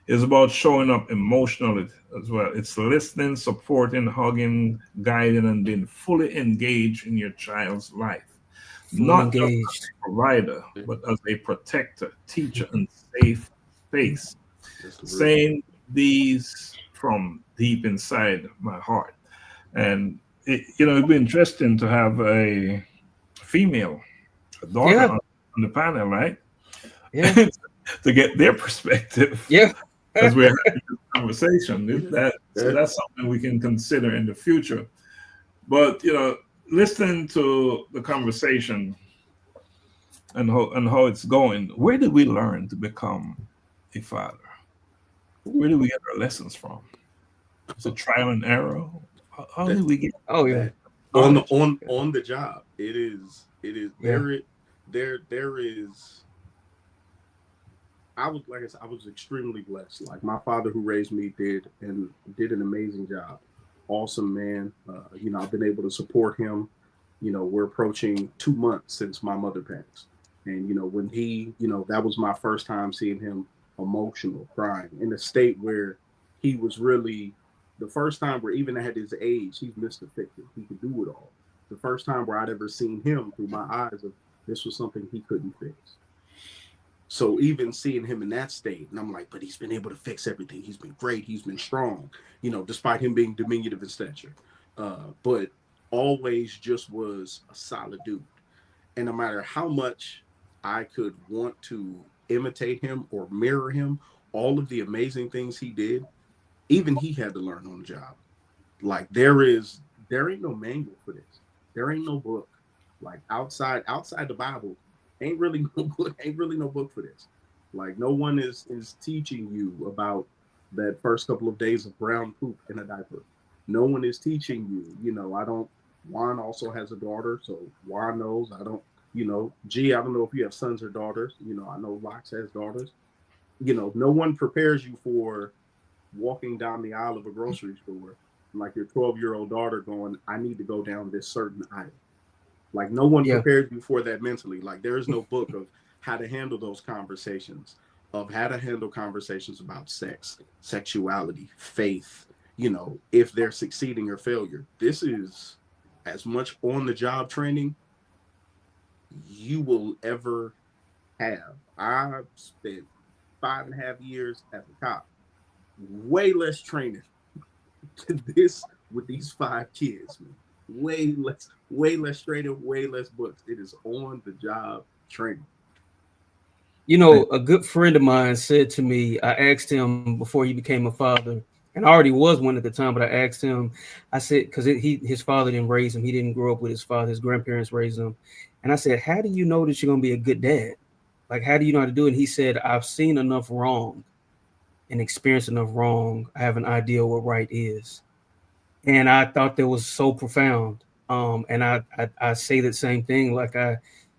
It's about showing up emotionally as well. It's listening, supporting, hugging, guiding, and being fully engaged in your child's life. Fully Not just as engaged. a provider, but as a protector, teacher, and safe space. That's the real. Saying these from deep inside my heart. And, it'd be interesting to have a female, a daughter Yeah. on the panel, right? Yeah. To get their perspective Yeah. as we're having this conversation. So Yeah. that's something we can consider in the future. But listening to the conversation and how it's going, where did we learn to become a father? Where did we get our lessons from? Is it trial and error? How did we get? Oh yeah. on knowledge? on the job? It is Yeah. there is. I was, like I said, I was extremely blessed. Like, my father who raised me did an amazing job. Awesome man. I've been able to support him. We're approaching 2 months since my mother passed. And, when he, that was my first time seeing him emotional, crying in a state where he was really, the first time where, even at his age, he's Mr. Fictive. He could do it all. The first time where I'd ever seen him through my eyes of this was something he couldn't fix. So even seeing him in that state, and I'm like, but he's been able to fix everything. He's been great. He's been strong, despite him being diminutive in stature. But always just was a solid dude. And no matter how much I could want to imitate him or mirror him, all of the amazing things he did, even he had to learn on the job. Like, there ain't no manual for this. There ain't no book. Like, outside the Bible, ain't really no book for this. Like, no one is teaching you about that first couple of days of brown poop in a diaper. No one is teaching you. Juan also has a daughter, so Juan knows. I don't know if you have sons or daughters. I know Lax has daughters. No one prepares you for walking down the aisle of a grocery store, like your 12-year-old daughter going, I need to go down this certain aisle. Like, no one prepared you for that mentally. Like, there is no book of how to handle those conversations, of how to handle conversations about sex, sexuality, faith, if they're succeeding or failure. This is as much on the job training you will ever have. I spent 5.5 years as a cop, way less training to this with these 5 kids, man. Way less training, way less books. It is on the job training. A good friend of mine said to me, I asked him before he became a father, and I already was one at the time, but I asked him, I said, because his father didn't raise him. He didn't grow up with his father. His grandparents raised him. And I said, how do you know that you're going to be a good dad? Like, how do you know how to do it? And he said, I've seen enough wrong and experienced enough wrong. I have an idea what right is. And I thought that was so profound. And I say the same thing. Like,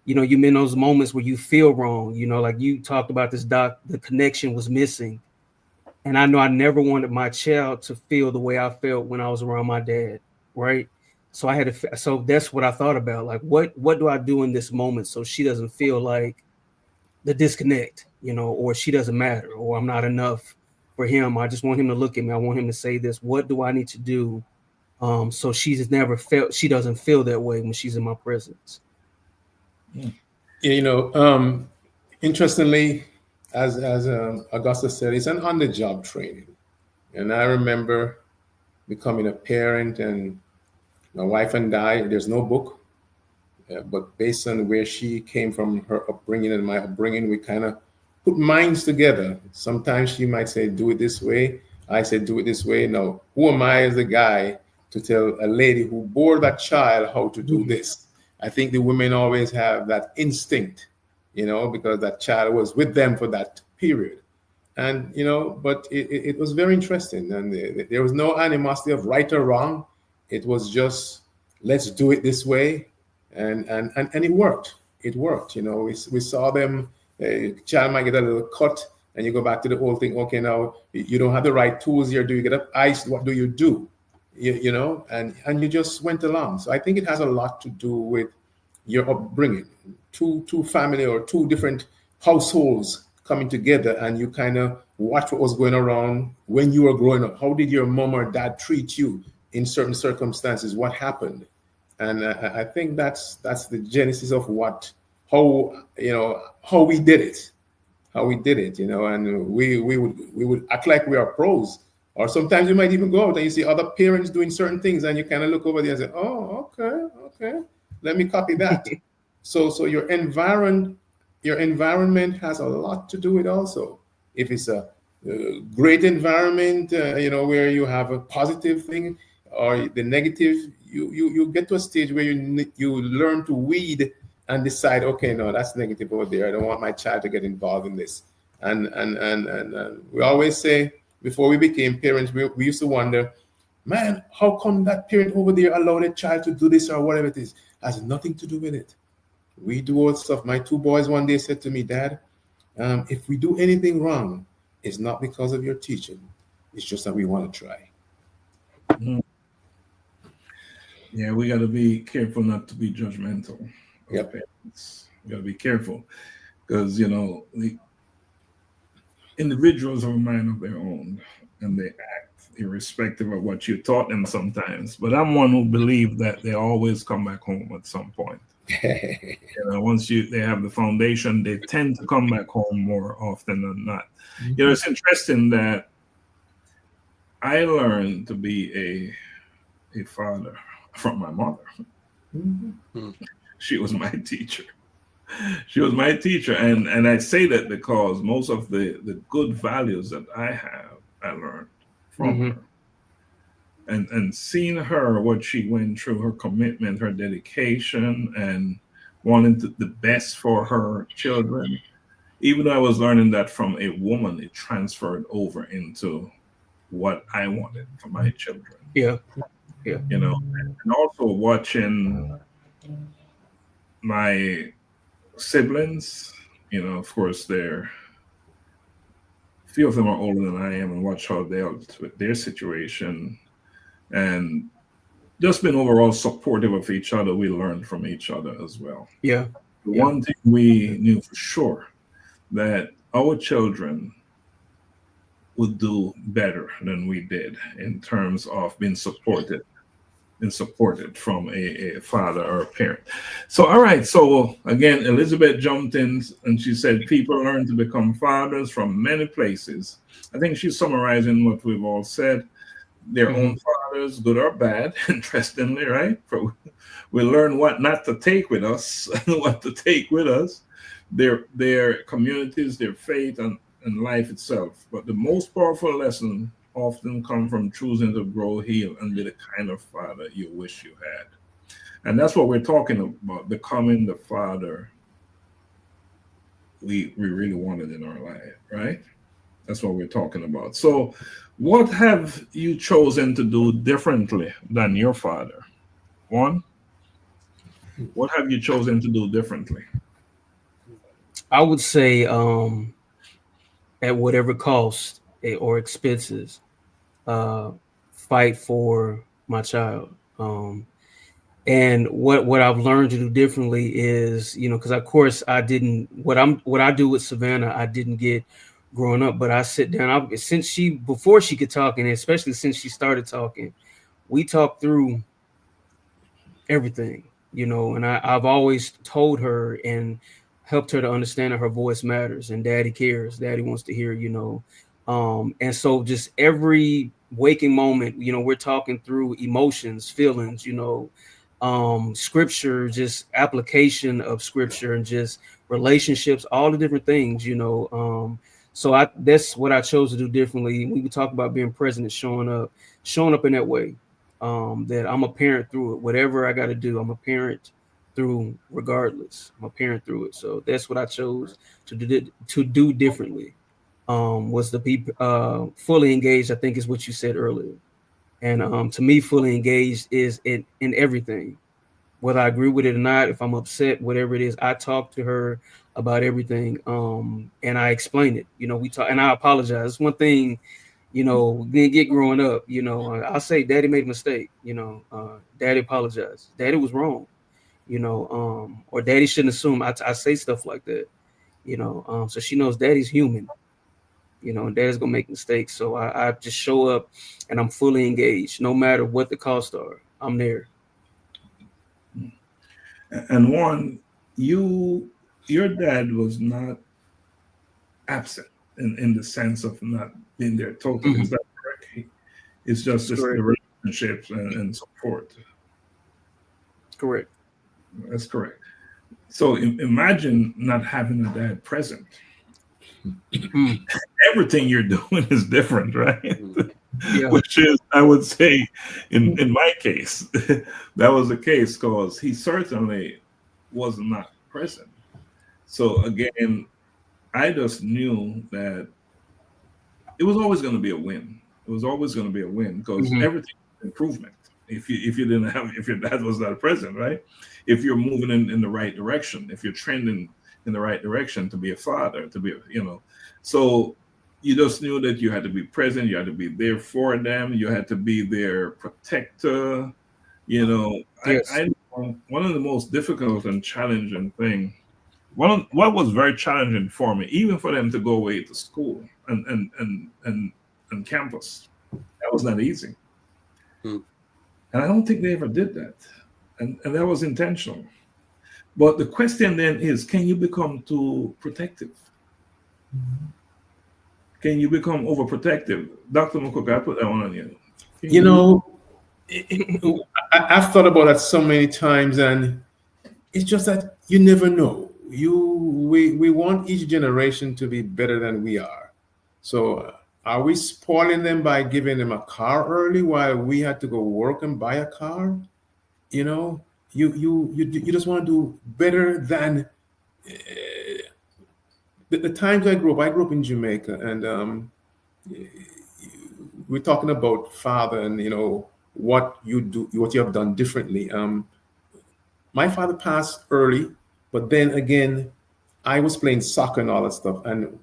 you're in those moments where you feel wrong, like you talked about this, Doc, the connection was missing. And I know I never wanted my child to feel the way I felt when I was around my dad. Right. So so that's what I thought about. Like, what do I do in this moment so she doesn't feel like the disconnect, or she doesn't matter, or I'm not enough for him. I just want him to look at me. I want him to say this. What do I need to do? So she doesn't feel that way when she's in my presence. Interestingly, as Augusta said, it's an on-the-job training. And I remember becoming a parent, and my wife and I, there's no book, but based on where she came from, her upbringing and my upbringing, we kind of put minds together. Sometimes she might say, do it this way. I said, do it this way. Now, who am I as a guy to tell a lady who bore that child how to do this? I think the women always have that instinct, because that child was with them for that period. And, but it was very interesting. And there was no animosity of right or wrong. It was just, let's do it this way. And it worked. It worked. We saw them, child might get a little cut, and you go back to the whole thing. Okay, now you don't have the right tools here. Do you get up ice? What do you do? And you just went along. So I think it has a lot to do with your upbringing. Two family or two different households coming together, and you kind of watch what was going around when you were growing up. How did your mom or dad treat you in certain circumstances? What happened? And I think that's the genesis of how we did it, and we would act like we are pros. Or sometimes you might even go out and you see other parents doing certain things, and you kind of look over there and say, "Oh, okay, let me copy that." So your environment has a lot to do with also. If it's a great environment, where you have a positive thing, or the negative, you get to a stage where you learn to weed and decide, okay, no, that's negative over there. I don't want my child to get involved in this. And we always say, before we became parents, we used to wonder, man, how come that parent over there allowed a child to do this or whatever it is? It has nothing to do with it. We do all stuff. My two boys one day said to me, Dad, if we do anything wrong, it's not because of your teaching. It's just that we want to try. Mm-hmm. Yeah, we got to be careful not to be judgmental. Yep. Parents. We got to be careful because, the individuals have a mind of their own, and they act irrespective of what you taught them sometimes. But I'm one who believes that they always come back home at some point. Once they have the foundation, they tend to come back home more often than not. Mm-hmm. It's interesting that I learned to be a father from my mother. Mm-hmm. She was my teacher. She was my teacher, and I say that because most of the good values that I learned from her. And seeing her, what she went through, her commitment, her dedication, and wanting the best for her children. Even though I was learning that from a woman, it transferred over into what I wanted for my children. Yeah. And also watching my siblings, of course, a few of them are older than I am, and watch how they are with their situation. And just being overall supportive of each other, we learned from each other as well. Yeah. One thing we knew for sure, that our children would do better than we did in terms of being supported from a father or a parent. So, all right. So again, Elizabeth jumped in and she said, people learn to become fathers from many places. I think she's summarizing what we've all said. Their own fathers, good or bad, interestingly, right? We learn what not to take with us and what to take with us, their communities, their faith, and life itself. But the most powerful lesson often come from choosing to grow, heal, and be the kind of father you wish you had. And that's what we're talking about, becoming the father we really wanted in our life, right? That's what we're talking about. So what have you chosen to do differently than your father? Juan, what have you chosen to do differently? I would say at whatever cost or expenses, fight for my child. And what I've learned to do differently is, because of course I didn't, what I do with Savannah, I didn't get growing up, but I sit down, before she could talk, and especially since she started talking, we talked through everything, and I've always told her and helped her to understand that her voice matters and daddy cares, daddy wants to hear, and so just every waking moment, we're talking through emotions, feelings, scripture, just application of scripture, and just relationships, all the different things, so that's what I chose to do differently. We would talk about being present and showing up in that way, that I'm a parent through it. Whatever I got to do, I'm a parent through regardless. I'm a parent through it. So that's what I chose to do differently, was to be fully engaged, I think is what you said earlier. And to me, fully engaged is in everything, whether I agree with it or not. If I'm upset, whatever it is, I talk to her about everything, and I explain it. We talk, and I apologize. It's one thing, didn't get growing up. I'll say, Daddy made a mistake. Daddy apologized. Daddy was wrong. Or Daddy shouldn't assume. I say stuff like that. So she knows daddy's human, and daddy's gonna make mistakes. So I just show up and I'm fully engaged, no matter what the costs are. I'm there. And Juan, your dad was not absent in the sense of not being there totally. Is that correct? It's just That's the correct. relationships and support. Correct. That's correct. So imagine not having a dad present. Everything you're doing is different, right? Yeah. Which is, I would say, in my case, that was the case because he certainly was not present. So again, I just knew that it was always going to be a win. It was always going to be a win because everything was improvement. If you didn't have, if your dad was not present, right? If you're moving in the right direction, if you're trending in the right direction to be a father, to be, so you just knew that you had to be present, you had to be there for them, you had to be their protector. Yes. One of the most difficult and challenging thing, what was very challenging for me, even for them to go away to school and campus, that was not easy. And I don't think they ever did that. And that was intentional. But the question then is, can you become too protective? Can you become overprotective? Dr. McCook, I put that one on you. I've thought about that so many times, and it's just that you never know. We want each generation to be better than we are. So are we spoiling them by giving them a car early while we had to go work and buy a car? You just want to do better than the times I grew up in Jamaica, and we're talking about father and what you have done differently. My father passed early, but then again, I was playing soccer and all that stuff. And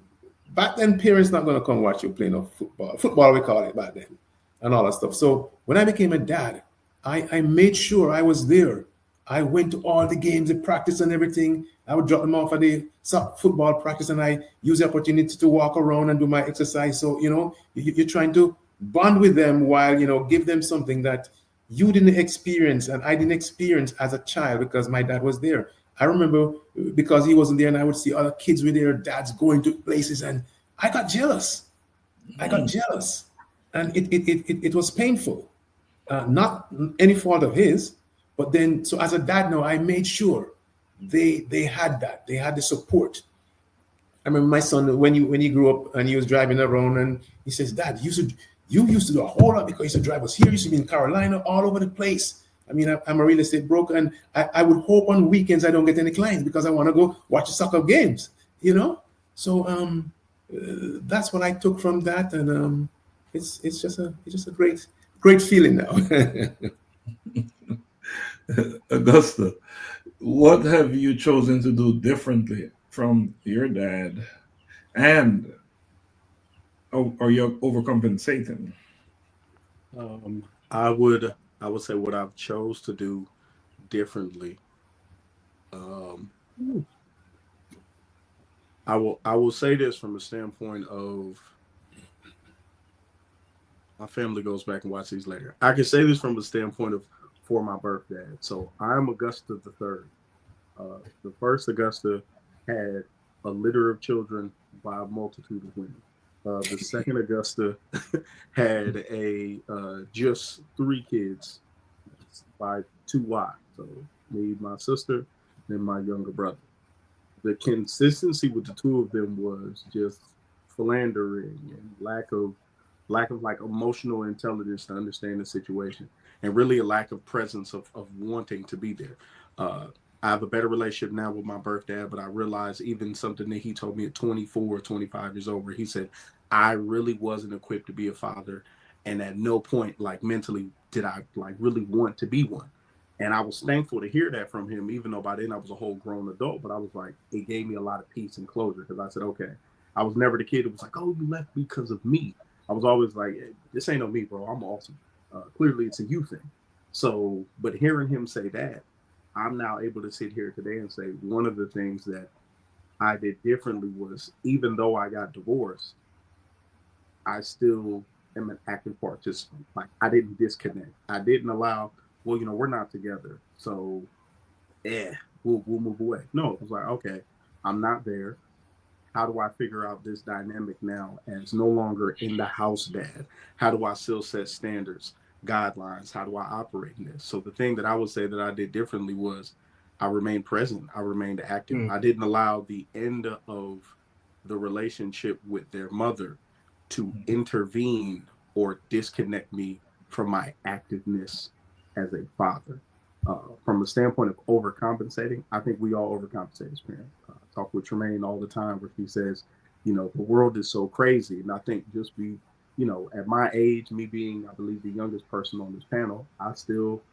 back then, parents not going to come watch you play no football. Football, we call it back then, and all that stuff. So when I became a dad, I made sure I was there. I went to all the games, the practice and everything. I would drop them off at the football practice, and I use the opportunity to walk around and do my exercise. So, you're trying to bond with them while, give them something that you didn't experience and I didn't experience as a child because my dad was there. I remember because he wasn't there and I would see other kids with their dads going to places and I got jealous. And it was painful. Not any fault of his, but then, so as a dad now, I made sure they had that. They had the support. I remember my son, when he grew up and he was driving around and he says, Dad, you used to do a whole lot because you used to drive us here, you used to be in Carolina, all over the place. I mean, I'm a real estate broker, and I would hope on weekends I don't get any clients because I want to go watch the soccer games, So that's what I took from that, and it's just a great feeling now. Augusta, what have you chosen to do differently from your dad, and are you overcompensating? I would say what I've chose to do differently. I will say this from a standpoint of my family goes back and watch these later. I can say this from a standpoint of for my birth dad. So I'm Augusta the third. The first Augusta had a litter of children by a multitude of women. The second Augusta had just 3 kids by 2 wives. So me, my sister, and my younger brother. The consistency with the 2 of them was just philandering and lack of like emotional intelligence to understand the situation, and really a lack of presence of wanting to be there. I have a better relationship now with my birth dad, but I realized even something that he told me at 24 or 25 years old, where he said, I really wasn't equipped to be a father. And at no point, like mentally, did I like really want to be one. And I was thankful to hear that from him, even though by then I was a whole grown adult, but I was like, it gave me a lot of peace and closure because I said, okay, I was never the kid who was like, oh, you left because of me. I was always like, this ain't no me, bro. I'm awesome. Clearly it's a you thing. So, but hearing him say that, I'm now able to sit here today and say one of the things that I did differently was, even though I got divorced, I still am an active participant. Like, I didn't disconnect. I didn't allow, well, we're not together, so we'll move away. No, it was like, okay, I'm not there. How do I figure out this dynamic now as no longer in the house dad? How do I still set standards, guidelines? How do I operate in this? So the thing that I would say that I did differently was I remained present. I remained active. I didn't allow the end of the relationship with their mother to intervene or disconnect me from my activeness as a father. From a standpoint of overcompensating, I think we all overcompensate as parents. Talk with Tremaine all the time where he says, the world is so crazy. And I think just at my age, me being, I believe, the youngest person on this panel, I still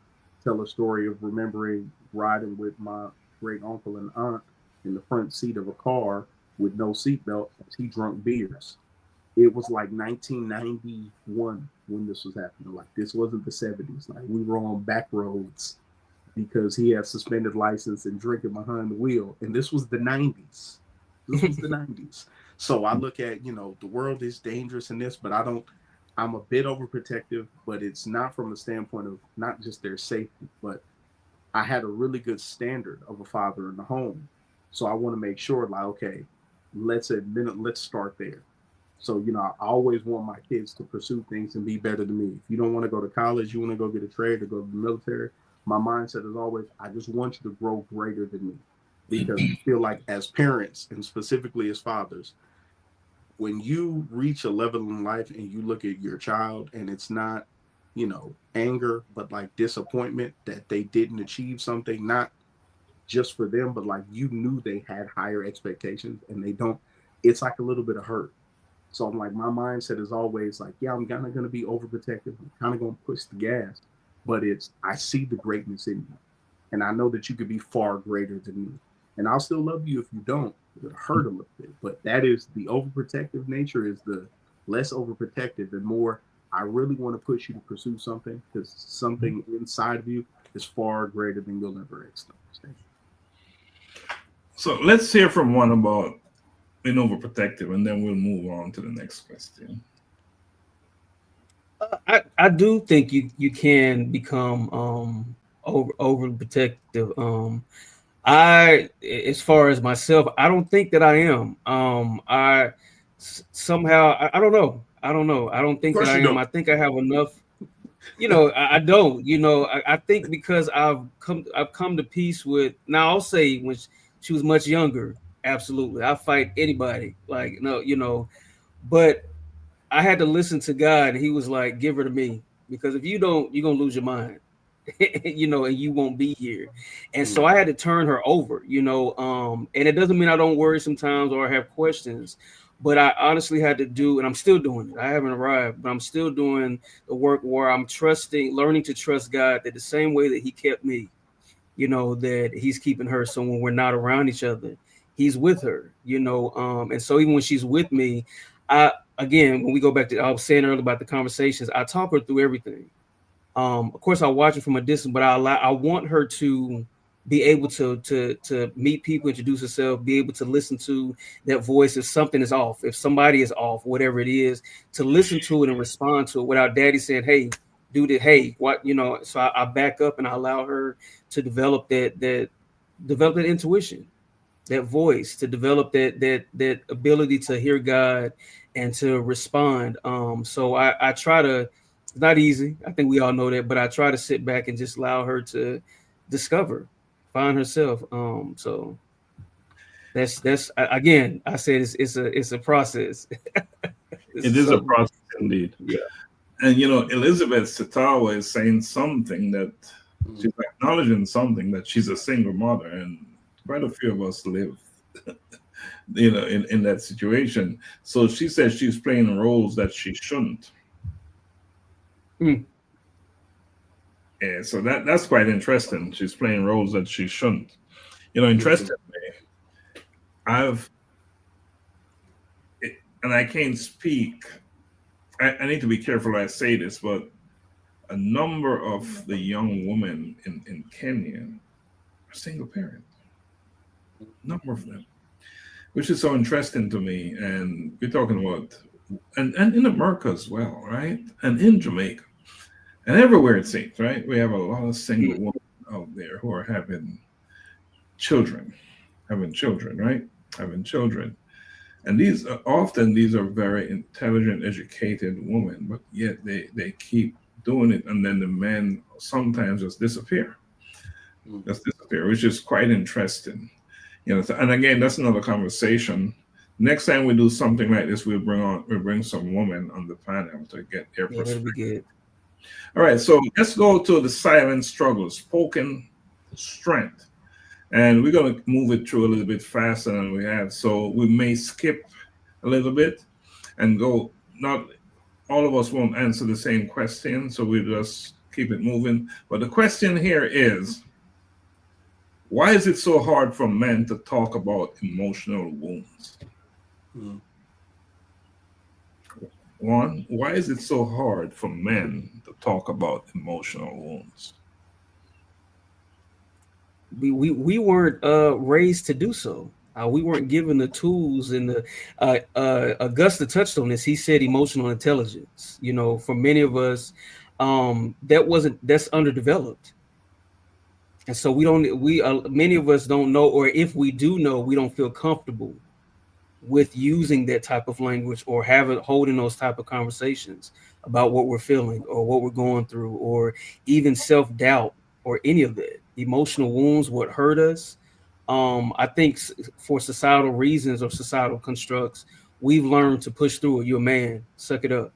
tell a story of remembering riding with my great uncle and aunt in the front seat of a car with no seatbelt as he drunk beers. It was like 1991 when this was happening. Like, this wasn't the 70s. Like, we were on back roads because he had suspended license and drinking behind the wheel. And this was the 90s. This was the 90s. So I look at, the world is dangerous in this, but I'm a bit overprotective, but it's not from a standpoint of not just their safety, but I had a really good standard of a father in the home. So I want to make sure, like, okay, let's start there. So, I always want my kids to pursue things and be better than me. If you don't want to go to college, you want to go get a trade or go to the military, my mindset is always, I just want you to grow greater than me. Because I feel like as parents, and specifically as fathers, when you reach a level in life and you look at your child and it's not, anger, but like disappointment that they didn't achieve something, not just for them, but like you knew they had higher expectations and they don't, it's like a little bit of hurt. So I'm like, my mindset is always like, yeah, I'm kind of going to be overprotective. I'm kind of going to push the gas, but I see the greatness in you. And I know that you could be far greater than me. And I'll still love you if you don't. It'll hurt a little bit. But that is the overprotective nature, is the less overprotective and more, I really want to push you to pursue something, because something inside of you is far greater than you'll ever understand. So let's hear from Juan about being overprotective, and then we'll move on to the next question. I do think you can become overprotective. As far as myself, I don't think that I am. I somehow I don't know. I don't think that I am. I think I have enough. I don't. I think because I've come to peace with. Now I'll say when she was much younger, absolutely, I fight anybody. Like, no, but I had to listen to God. He was like, give her to me, because if you don't, you're going to lose your mind, and you won't be here. And so I had to turn her over, and it doesn't mean I don't worry sometimes or have questions, but I honestly had to do, and I'm still doing it. I haven't arrived, but I'm still doing the work where I'm learning to trust God, that the same way that he kept me, that he's keeping her. So when we're not around each other, he's with her, and so even when she's with me, again, when we go back to, I was saying earlier about the conversations, I talk her through everything. Of course, I watch her from a distance, but I want her to be able to meet people, introduce herself, be able to listen to that voice if something is off, if somebody is off, whatever it is, to listen to it and respond to it without daddy saying, hey, do this, hey, what, so I back up and I allow her to develop that intuition, that voice, to develop that ability to hear God and to respond. So I try to, it's not easy, I think we all know that, but I try to sit back and just allow her to discover, find herself. So that's again, I said it's a process. It is a process indeed. Yeah. And Elizabeth Sitawa is saying something that she's acknowledging something, that she's a single mother, and quite a few of us live in that situation. So she says she's playing roles that she shouldn't. Yeah, so that's quite interesting. She's playing roles that she shouldn't. Interestingly, and I can't speak, I need to be careful when I say this, but a number of the young women in Kenya are single parents. A number of them. which is so interesting to me. And we're talking about, and in America as well, right? And in Jamaica, and everywhere it seems, right? We have a lot of single women out there who are having children, right? Having children. And these are often very intelligent, educated women, but yet they keep doing it, and then the men sometimes just disappear, which is quite interesting. And again, that's another conversation. Next time we do something like this, we'll bring some women on the panel to get their perspective. That'd be good. All right, so let's go to the silent struggle, spoken strength. And we're going to move it through a little bit faster than we have. So we may skip a little bit and go, not all of us won't answer the same question, so we'll just keep it moving. But the question here is, why is it so hard for men to talk about emotional wounds? Juan, why is it so hard for men to talk about emotional wounds? We weren't raised to do so. We weren't given the tools, and Augusta touched on this. He said emotional intelligence. For many of us, that's underdeveloped, and so many of us don't know, or if we do know, we don't feel comfortable with using that type of language or holding those type of conversations about what we're feeling or what we're going through, or even self-doubt or any of that. Emotional wounds, what hurt us. I think for societal reasons or societal constructs, we've learned to push through it. You're a man, suck it up.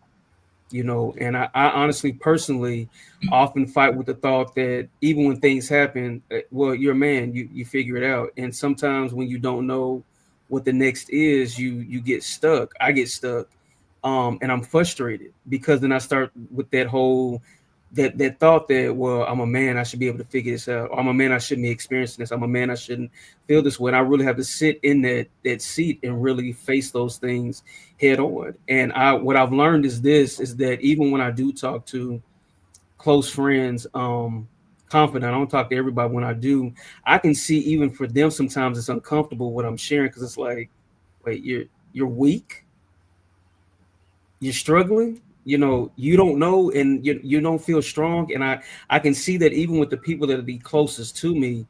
And I honestly, personally, often fight with the thought that even when things happen, well, you're a man, you figure it out. And sometimes when you don't know what the next is, you get stuck. I get stuck, and I'm frustrated, because then I start with that whole that thought that, well, I'm a man, I should be able to figure this out. Or I'm a man, I shouldn't be experiencing this. I'm a man, I shouldn't feel this way. And I really have to sit in that seat and really face those things head on. And what I've learned is that even when I do talk to close friends, confident, I don't talk to everybody. When I do, I can see even for them sometimes it's uncomfortable what I'm sharing, because it's like, wait, you're weak, you're struggling. You don't know, and you don't feel strong. And I can see that even with the people that are the closest to me,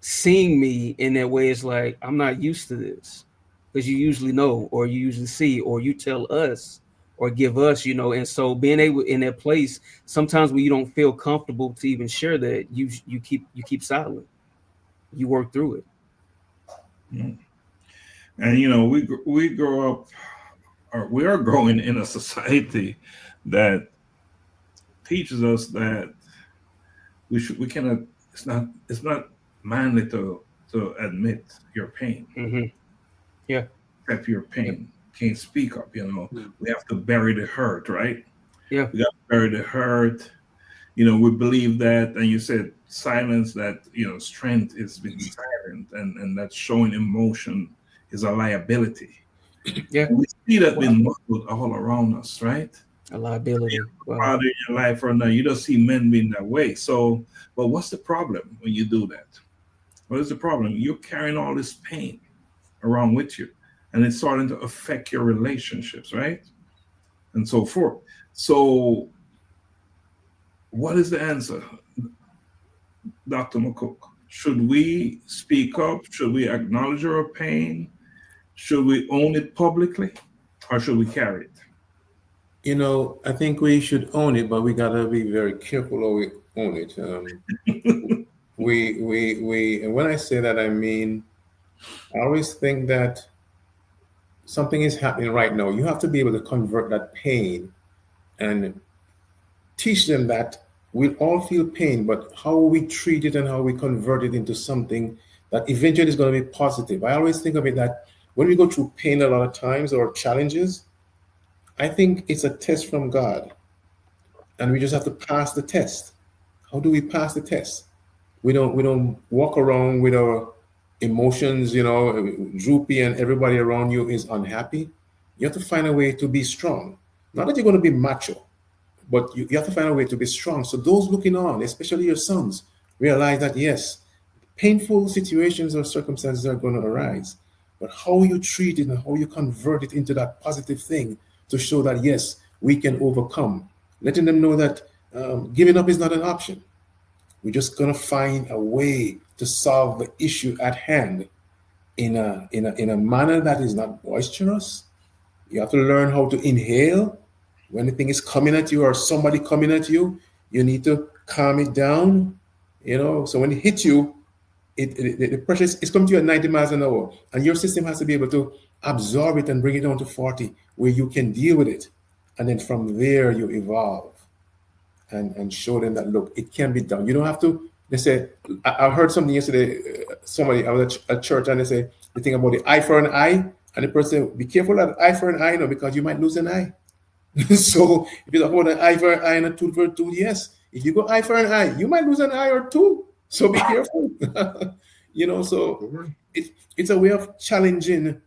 seeing me in that way, is like, I'm not used to this, because you usually know, or you usually see, or you tell us or give us, and so being able in that place, sometimes when you don't feel comfortable to even share that, you keep silent, you work through it. And we grow up, or we are growing in a society that teaches us that we cannot. It's not manly to admit your pain. Mm-hmm. Yeah, accept your pain. Can't speak up. We have to bury the hurt, right? Yeah, we got to bury the hurt. We believe that, and you said silence. That strength is being silent, and that showing emotion is a liability. Yeah, we see that being modeled all around us, right? A liability. Wow. Father in your life or not, you don't see men being that way. So, but what's the problem when you do that? What is the problem? You're carrying all this pain around with you, and it's starting to affect your relationships, right? And so forth. So, what is the answer, Dr. McCook? Should we speak up? Should we acknowledge our pain? Should we own it publicly, or should we carry it? I think we should own it, but we gotta be very careful how we own it. And when I say that, I mean, I always think that something is happening right now. You have to be able to convert that pain and teach them that we all feel pain, but how we treat it and how we convert it into something that eventually is going to be positive. I always think of it that when we go through pain a lot of times or challenges, I think it's a test from God, and we just have to pass the test. How do we pass the test? We don't walk around with our emotions, droopy, and everybody around you is unhappy. You have to find a way to be strong. Not that you're going to be macho, but you have to find a way to be strong. So those looking on, especially your sons, realize that yes, painful situations or circumstances are going to arise. but how you treat it and how you convert it into that positive thing to show that, yes, we can overcome. Letting them know that giving up is not an option. We're just going to find a way to solve the issue at hand in a manner that is not boisterous. You have to learn how to inhale. When the thing is coming at you or somebody coming at you, you need to calm it down. So when it hits you, the pressure is coming to you at 90 miles an hour, and your system has to be able to absorb it and bring it down to 40, where you can deal with it. And then from there, you evolve and show them that, look, it can be done. You don't have to. They say, I heard something yesterday. Somebody, I was at church, and they say the thing about the eye for an eye, and the person said, be careful of eye for an eye, because you might lose an eye. So if you talk about an eye for an eye and a tooth for a tooth, yes. If you go eye for an eye, you might lose an eye or two. So be careful. So it's a way of challenging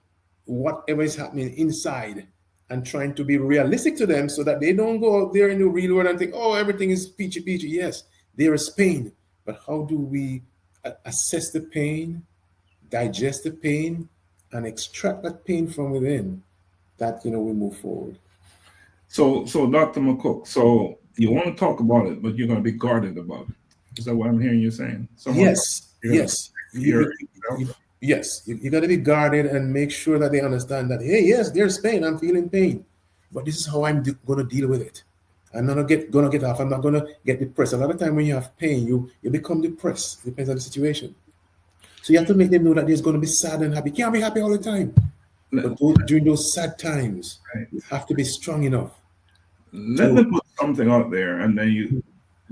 whatever is happening inside and trying to be realistic to them so that they don't go out there in the real world and think, oh, everything is peachy peachy. Yes, there is pain. But how do we assess the pain, digest the pain, and extract that pain from within that, we move forward? So Dr. McCook, so you want to talk about it, but you're going to be guarded about it. Is that what I'm hearing you saying? Yes. Yes. You got to be guarded and make sure that they understand that, hey, yes, there's pain. I'm feeling pain. But this is how I'm going to deal with it. I'm not going to get off. I'm not going to get depressed. A lot of time when you have pain, you become depressed. It depends on the situation. So you have to make them know that there's going to be sad and happy. You can't be happy all the time. But during those sad times, you have to be strong enough. Let me put something out there, and then you,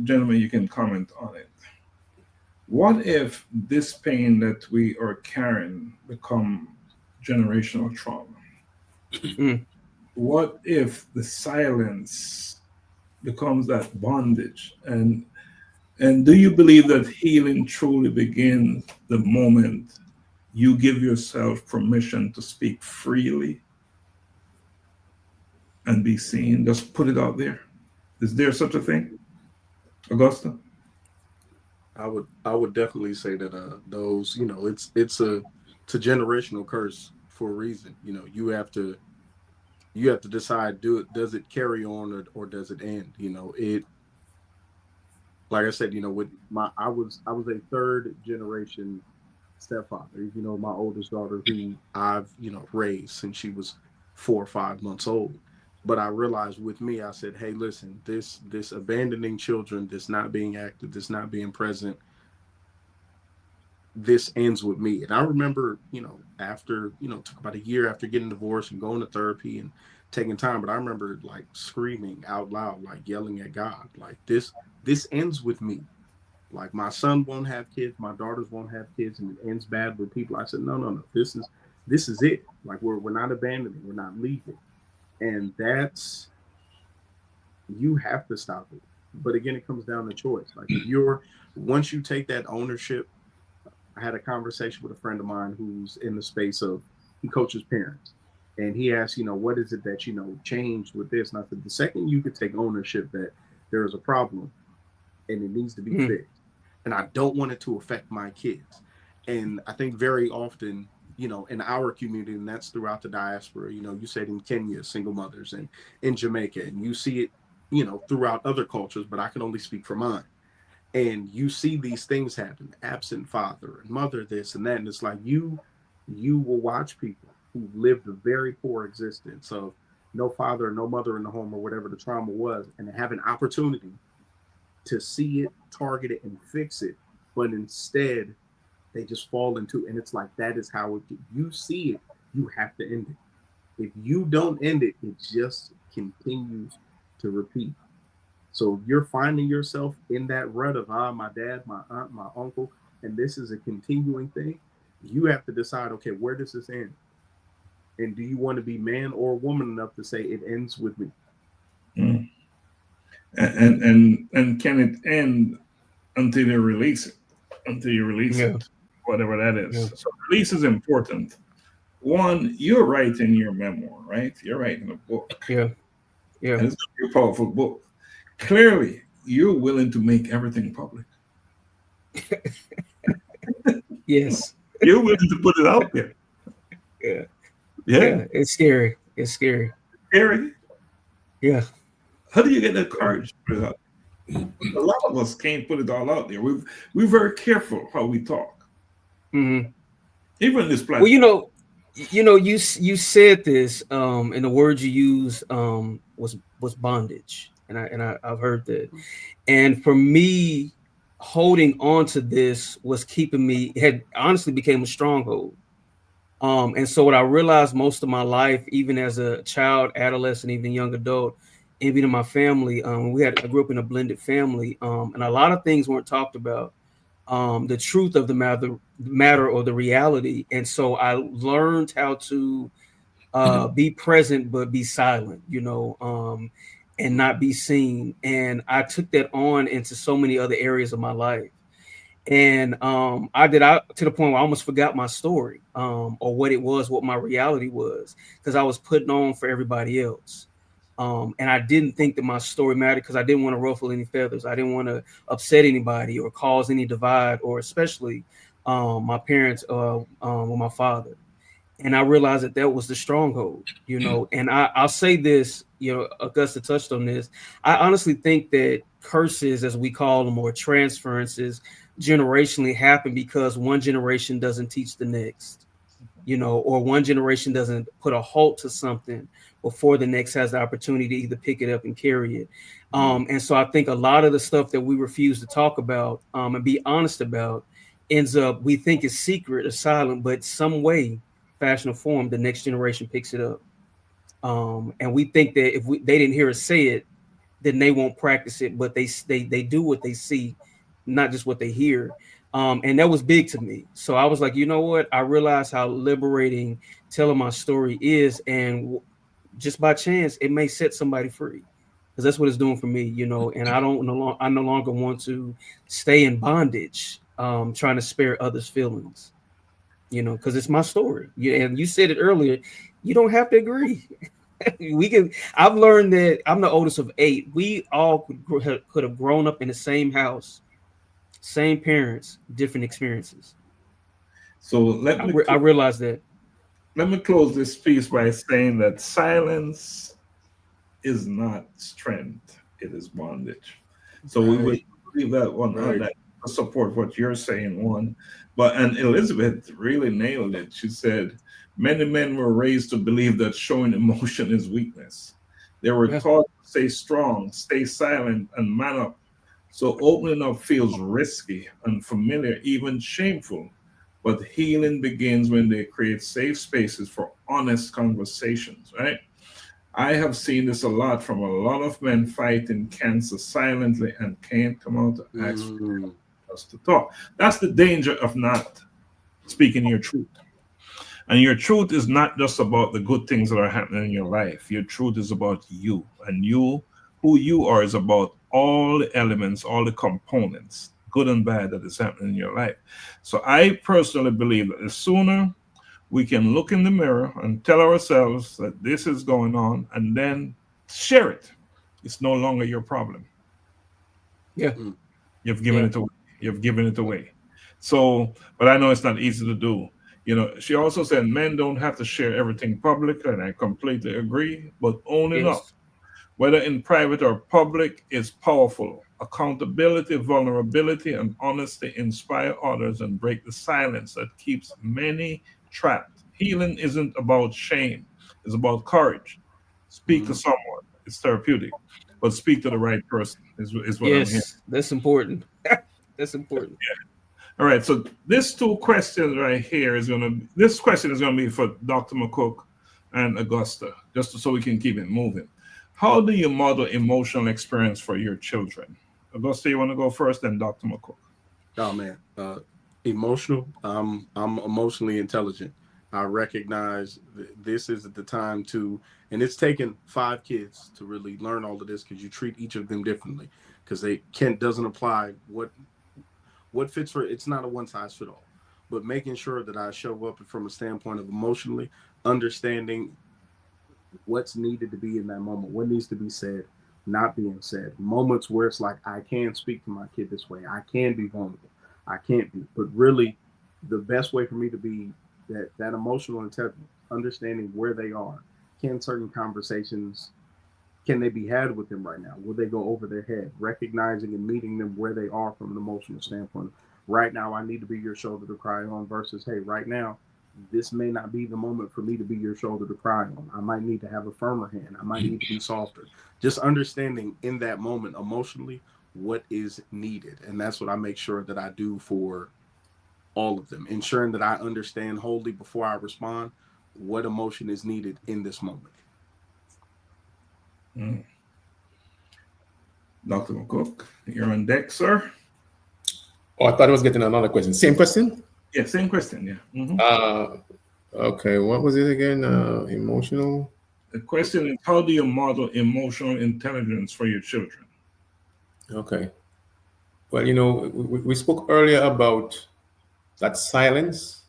gentlemen, you can comment on it. What if this pain that we are carrying become generational trauma? What if the silence becomes that bondage? And do you believe that healing truly begins the moment you give yourself permission to speak freely and be seen? Just put it out there. Is there such a thing, Augusta? I would definitely say that those, it's a generational curse for a reason. You have to decide, does it carry on or does it end? It, like I said, with I was a third generation stepfather. My oldest daughter, who I've raised since she was 4 or 5 months old. But I realized with me, I said, hey, listen, this abandoning children, this not being active, this not being present, this ends with me. And I remember, after, took about a year after getting divorced and going to therapy and taking time, but I remember like screaming out loud, like yelling at God, like this ends with me. Like my son won't have kids, my daughters won't have kids, and it ends bad with people. I said, no, this is it. Like we're not abandoning, we're not leaving. And you have to stop it. But again, it comes down to choice. Like once you take that ownership, I had a conversation with a friend of mine who's in the space of, he coaches parents. And he asked, what is it that, changed with this? And I said, the second you could take ownership that there is a problem and it needs to be fixed, and I don't want it to affect my kids. And I think very often, in our community, and that's throughout the diaspora, you said in Kenya, single mothers, and in Jamaica, and you see it, throughout other cultures, but I can only speak for mine. And you see these things happen, absent father and mother, this and that. And it's like, you will watch people who lived a very poor existence of no father or no mother in the home or whatever the trauma was, and have an opportunity to see it, target it, and fix it. But instead, they just fall into, and it's like, that is how you see it, you have to end it. If you don't end it, it just continues to repeat. So if you're finding yourself in that rut of, my dad, my aunt, my uncle, and this is a continuing thing, you have to decide, okay, where does this end? And do you want to be man or woman enough to say it ends with me? And can it end until you release it? Until you release it, whatever that is. Yeah. So release is important. One, you're writing your memoir, right? You're writing a book. Yeah. And it's a powerful book. Clearly, you're willing to make everything public. Yes. You're willing to put it out there. Yeah. It's scary. It's scary. Scary. Yeah. How do you get that courage to put it out? A lot of us can't put it all out there. We're very careful how we talk. Mm-hmm. Even this platform. Well, you said this, and the word you used was bondage, and I've heard that, and for me, holding on to this was keeping me had honestly became a stronghold. And so what I realized most of my life, even as a child, adolescent, even young adult, even in my family, I grew up in a blended family, and a lot of things weren't talked about. The truth of the matter or the reality. And so I learned how to be present but be silent, and not be seen. And I took that on into so many other areas of my life. And I to the point where I almost forgot my story, or what my reality was, because I was putting on for everybody else. And I didn't think that my story mattered because I didn't want to ruffle any feathers. I didn't want to upset anybody or cause any divide, or especially my parents or my father. And I realized that was the stronghold, And I'll say this, Augusta touched on this. I honestly think that curses, as we call them, or transferences, generationally happen because one generation doesn't teach the next, or one generation doesn't put a halt to something before the next has the opportunity to either pick it up and carry it. And so I think a lot of the stuff that we refuse to talk about and be honest about ends up, we think is secret or silent, but some way, fashion or form, the next generation picks it up. And we think that if they didn't hear us say it, then they won't practice it, but they do what they see, not just what they hear. And that was big to me. So I was like, you know what? I realized how liberating telling my story is. And just by chance, it may set somebody free, because that's what it's doing for me, and I no longer want to stay in bondage, trying to spare others' feelings, because it's my story. And you said it earlier, you don't have to agree. I've learned that I'm the oldest of 8. We all could have grown up in the same house, same parents, different experiences. So I realized that. Let me close this piece by saying that silence is not strength; it is bondage. So we would leave that one on that to support what you're saying, one. And Elizabeth really nailed it. She said, many men were raised to believe that showing emotion is weakness. They were taught to stay strong, stay silent, and man up. So opening up feels risky, unfamiliar, even shameful. But healing begins when they create safe spaces for honest conversations, right? I have seen this a lot from a lot of men fighting cancer silently and can't come out to ask for us to talk. That's the danger of not speaking your truth. And your truth is not just about the good things that are happening in your life. Your truth is about you. And who you are, is about all the elements, all the components, good and bad, that is happening in your life. So I personally believe that the sooner we can look in the mirror and tell ourselves that this is going on and then share it, it's no longer your problem. Yeah. You've given it away. You've given it away. So, but I know it's not easy to do. She also said men don't have to share everything publicly, and I completely agree, but owning up, whether in private or public, is powerful. Accountability, vulnerability, and honesty inspire others and break the silence that keeps many trapped. Healing isn't about shame, it's about courage. Speak to someone, it's therapeutic, but speak to the right person is what I'm hearing. That's important. That's important. All right, so this two questions right here this question is gonna be for Dr. McCook and Augusta, just so we can keep it moving. How do you model emotional experience for your children? Augusta, you want to go first, then Dr. McCook? Oh man, emotional. I'm emotionally intelligent. I recognize this is the time to, and it's taken 5 kids to really learn all of this, because you treat each of them differently, because doesn't apply what fits for. It's not a one size fit all, but making sure that I show up from a standpoint of emotionally understanding what's needed to be in that moment, what needs to be said, not being said. Moments where it's like, I can speak to my kid this way, I can be vulnerable, I can't be, but really the best way for me to be that emotional understanding where they are. Can certain conversations, can they be had with them right now? Will they go over their head? Recognizing and meeting them where they are from an emotional standpoint. Right now, I need to be your shoulder to cry on versus, hey, right now, this may not be the moment for me to be your shoulder to cry on. I might need to have a firmer hand. I might need to be softer. Just understanding in that moment emotionally what is needed. And that's what I make sure that I do for all of them, ensuring that I understand wholly before I respond what emotion is needed in this moment. Dr. McCook, you're on deck, sir. Oh, I thought I was getting another question. Same question? Yeah, same question. Yeah. Okay. What was it again? Emotional. The question is, how do you model emotional intelligence for your children? Okay. Well, we spoke earlier about that silence,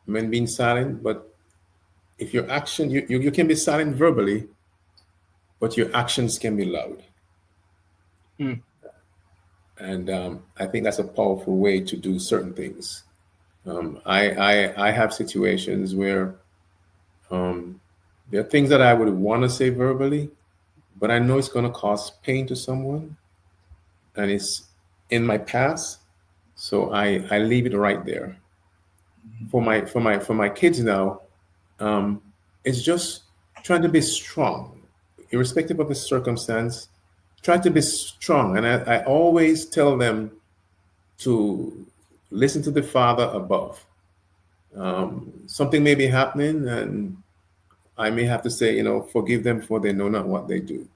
men being silent, but if your action, you can be silent verbally, but your actions can be loud. And I think that's a powerful way to do certain things. I have situations where there are things that I would want to say verbally, but I know it's going to cause pain to someone, and it's in my past, so I leave it right there. For my kids now, it's just trying to be strong, irrespective of the circumstance. Try to be strong, and I always tell them to listen to the Father above. Something may be happening, and I may have to say, forgive them, for they know not what they do.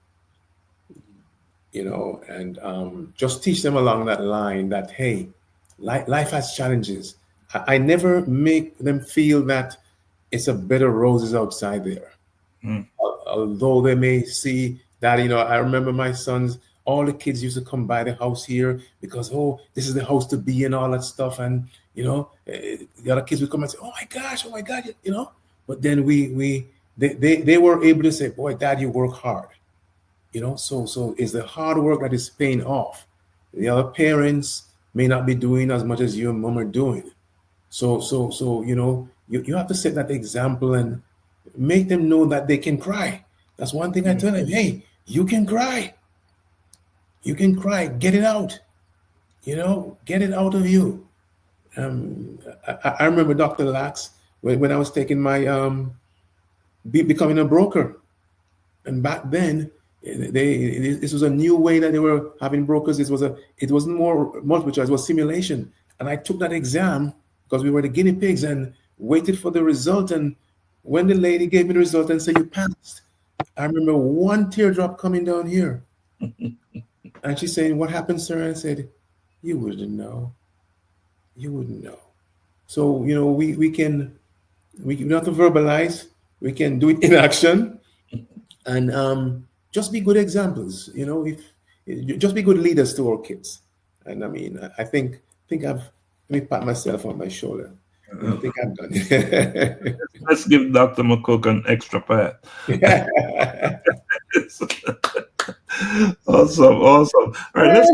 And just teach them along that line that, hey, life has challenges. I never make them feel that it's a bed of roses outside there. Although they may see that, I remember my sons, all the kids used to come by the house here because, this is the house to be and all that stuff. And, the other kids would come and say, oh my God, but then they were able to say, boy, Dad, you work hard. So it's the hard work that is paying off. The other parents may not be doing as much as you and mom are doing. So you have to set that example and make them know that they can cry. That's one thing I tell them. Hey, you can cry. You can cry. Get it out. Get it out of you. I remember Dr. Lax when I was taking my becoming a broker, and back then this was a new way that they were having brokers. It wasn't more multiple choice, it was simulation. And I took that exam because we were the guinea pigs and waited for the result. And when the lady gave me the result and said, you passed, I remember one teardrop coming down here. And she saying, what happened, sir? And I said, you wouldn't know. You wouldn't know. So, we don't have to verbalize. We can do it in action. And just be good examples, just be good leaders to our kids. And I mean, I think let me pat myself on my shoulder. I think I've done it. Let's give Dr. McCook an extra pat. Awesome. All right,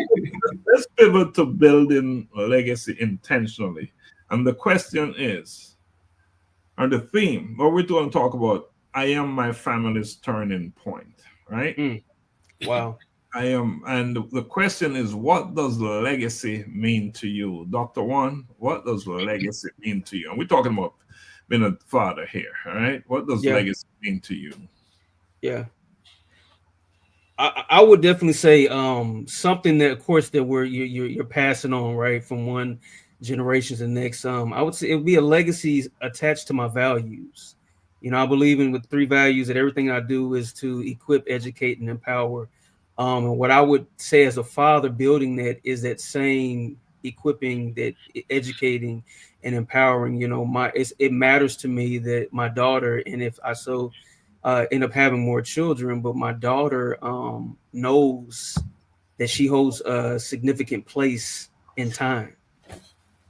let's pivot to building legacy intentionally. And the question is, or the theme, what we're going to talk about, I am my family's turning point, right? Wow. I am, and the question is, what does legacy mean to you? Dr. Juan, what does legacy mean to you? And we're talking about being a father here, all right? What does legacy mean to you? Yeah. I would definitely say something that, of course, that you're passing on, right, from one generation to the next. I would say it would be a legacy attached to my values. I believe in with 3 values that everything I do is to equip, educate, and empower. And what I would say as a father building that is that same equipping, that educating and empowering. It matters to me that my daughter, and if I end up having more children, but my daughter knows that she holds a significant place in time,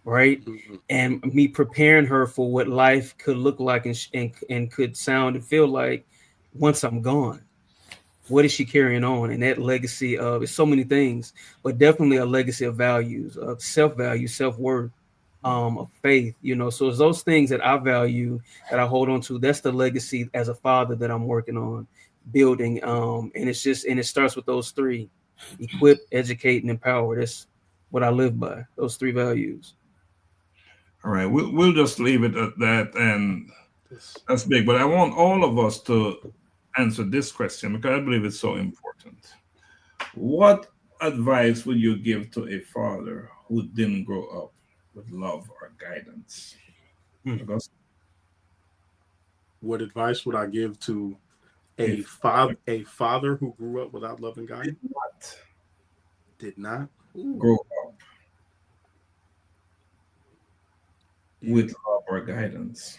right? Mm-hmm. And me preparing her for what life could look like and could sound and feel like once I'm gone. What is she carrying on? And that legacy of, it's so many things, but definitely a legacy of values, of self-value, self-worth, of faith, so it's those things that I value, that I hold on to. That's the legacy as a father that I'm working on building. And it starts with those three: equip, educate, and empower. That's what I live by, those three values. All right, we'll just leave it at that, and that's big. But I want all of us to answer this question because I believe it's so important. What advice would you give to a father who didn't grow up with love or guidance? Augusta? What advice would I give to a father who grew up without love and guidance? Did not grow up with love or guidance.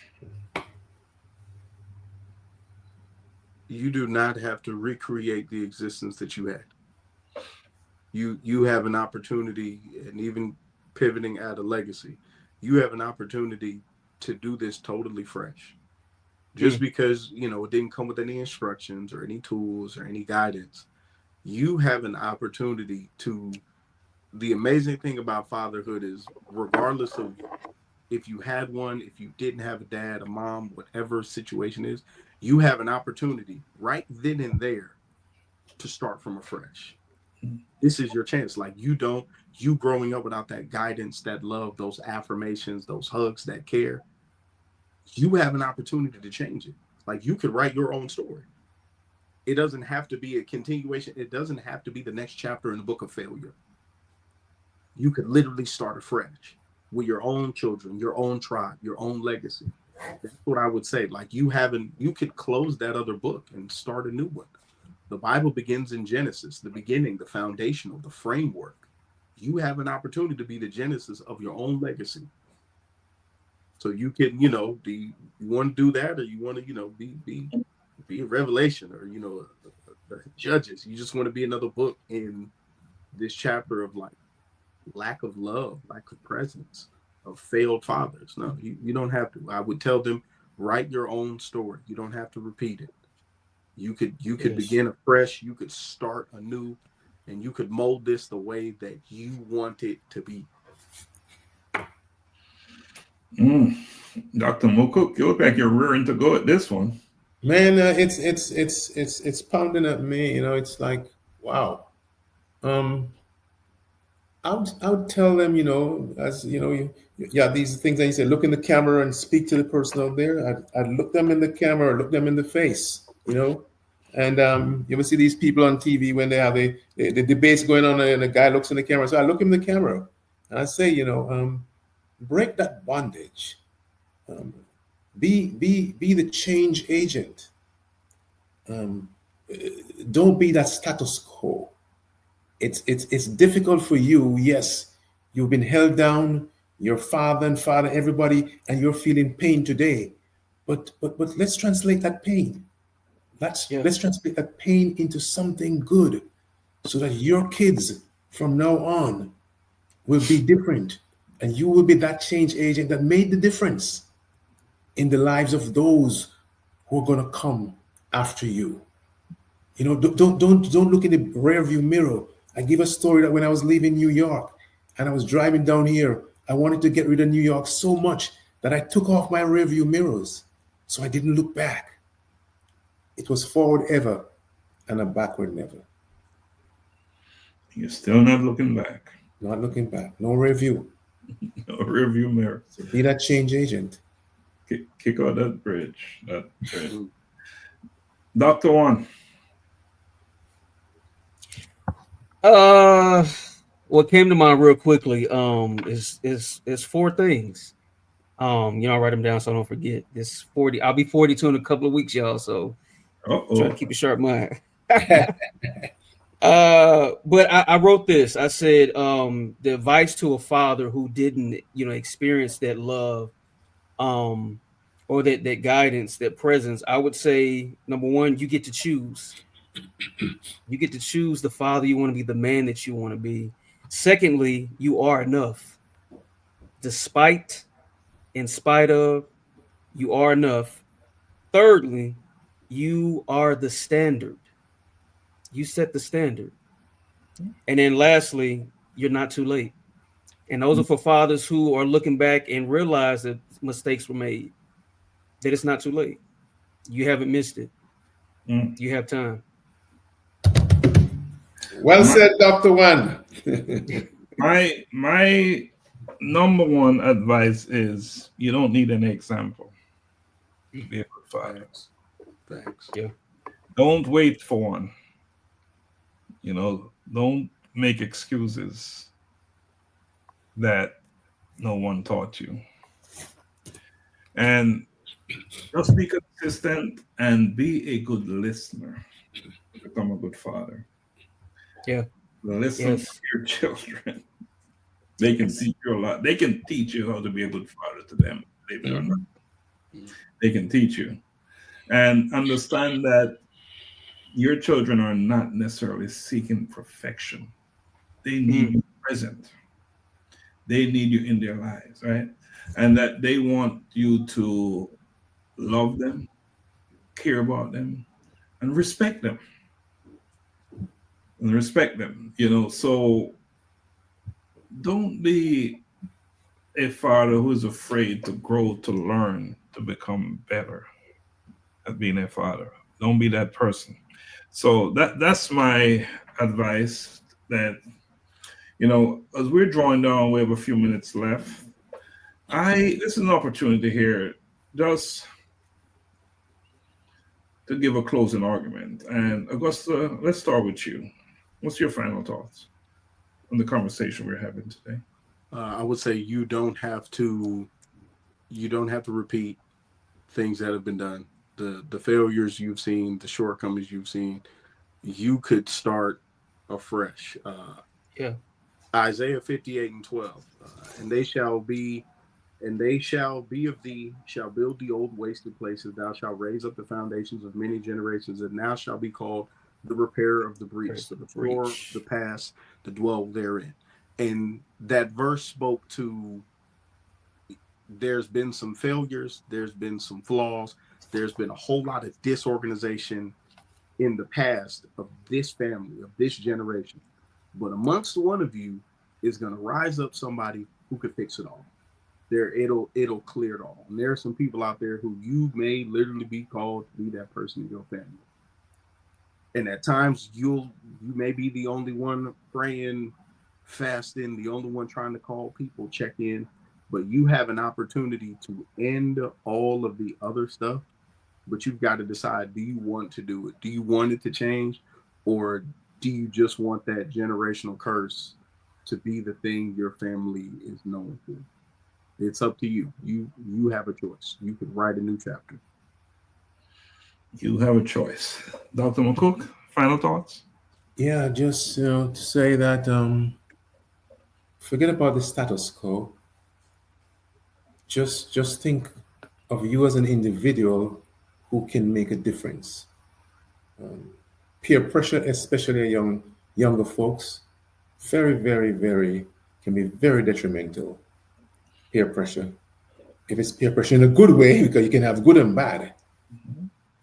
You do not have to recreate the existence that you had. You have an opportunity, and even pivoting at a legacy, you have an opportunity to do this totally fresh. Just because, it didn't come with any instructions or any tools or any guidance, you have an opportunity to. The amazing thing about fatherhood is, regardless of if you had one, if you didn't have a dad, a mom, whatever situation is, you have an opportunity right then and there to start from afresh. This is your chance. Like, you growing up without that guidance, that love, those affirmations, those hugs, that care, you have an opportunity to change it. Like, you could write your own story. It doesn't have to be a continuation. It doesn't have to be the next chapter in the book of failure. You could literally start afresh with your own children, your own tribe, your own legacy. That's what I would say. Like, you could close that other book and start a new one. The Bible begins in Genesis, the beginning, the foundational, the framework. You have an opportunity to be the genesis of your own legacy. So you can, you want to do that, or you want to, be a Revelation, or, Judges. You just want to be another book in this chapter of, like, lack of love, lack of presence, of failed fathers. No, you don't have to. I would tell them, write your own story. You don't have to repeat it. You could begin afresh. You could start anew, and you could mold this the way that you want it to be. Dr. McCook, you look like you're rearing to go at this one. Man, it's pounding at me. It's like, wow. I would tell them, as these things that you say, look in the camera and speak to the person out there. I'd look them in the camera, look them in the face, and you ever see these people on TV when they have the debates going on and the guy looks in the camera. So I look in the camera and I say, break that bondage. Be the change agent. Don't be that status quo. It's difficult for you. Yes, you've been held down, your father, everybody, and you're feeling pain today. But let's translate that pain. Let's translate that pain into something good, so that your kids from now on will be different, and you will be that change agent that made the difference in the lives of those who are going to come after you. Don't look in the rearview mirror. I give a story that when I was leaving New York and I was driving down here, I wanted to get rid of New York so much that I took off my rearview mirrors, so I didn't look back. It was forward ever and a backward never. You're still not looking back. Not looking back. No review. No rearview mirror. So be that change agent. Kick out that bridge. Dr. Juan. What came to mind real quickly is four things. I'll write them down so I don't forget. It's 40. I'll be 42 in a couple of weeks, y'all. So try to keep a sharp mind. But I wrote this. I said, the advice to a father who didn't, experience that love, or that guidance, that presence. I would say, number one, you get to choose. You get to choose the father you want to be, the man that you want to be. Secondly, you are enough. In spite of, you are enough. Thirdly, you are the standard. You set the standard. And then lastly, you're not too late. And those are for fathers who are looking back and realize that mistakes were made, that it's not too late. You haven't missed it. You have time. Well said, Dr. Juan. My number one advice is you don't need an example to be a good father. Thanks. Yeah. Don't wait for one. Don't make excuses that no one taught you. And just be consistent and be a good listener to become a good father. Yeah. Listen to your children. They can teach you a lot. They can teach you how to be a good father to them, believe it or not. They can teach you. And understand that your children are not necessarily seeking perfection. They need you present. They need you in their lives, right? And that they want you to love them, care about them, and respect them. So don't be a father who is afraid to grow, to learn, to become better at being a father. Don't be that person. So that's my advice. That as we're drawing down, we have a few minutes left. This is an opportunity here just to give a closing argument. And Augusta, let's start with you. What's your final thoughts on the conversation we're having today? I would say you don't have to repeat things that have been done. The failures you've seen, the shortcomings you've seen, you could start afresh. Isaiah 58:12, and they shall be of thee, shall build the old wasted places. Thou shalt raise up the foundations of many generations, and thou shalt be called the repairer of the breach, the restorer of the past, to dwell therein. And that verse spoke to, there's been some failures, there's been some flaws, there's been a whole lot of disorganization in the past of this family, of this generation. But amongst one of you is going to rise up somebody who could fix it all. It'll clear it all. And there are some people out there who you may literally be called to be that person in your family. And at times you may be the only one praying, fasting, the only one trying to call people, check in, but you have an opportunity to end all of the other stuff. But you've got to decide, do you want to do it? Do you want it to change? Or do you just want that generational curse to be the thing your family is known for? It's up to you. You have a choice. You could write a new chapter. You have a choice. Dr. McCook, final thoughts? Yeah, just to say that forget about the status quo. Just think of you as an individual who can make a difference. Peer pressure, especially younger folks, very, very, very can be very detrimental. Peer pressure. If it's peer pressure in a good way, because you can have good and bad.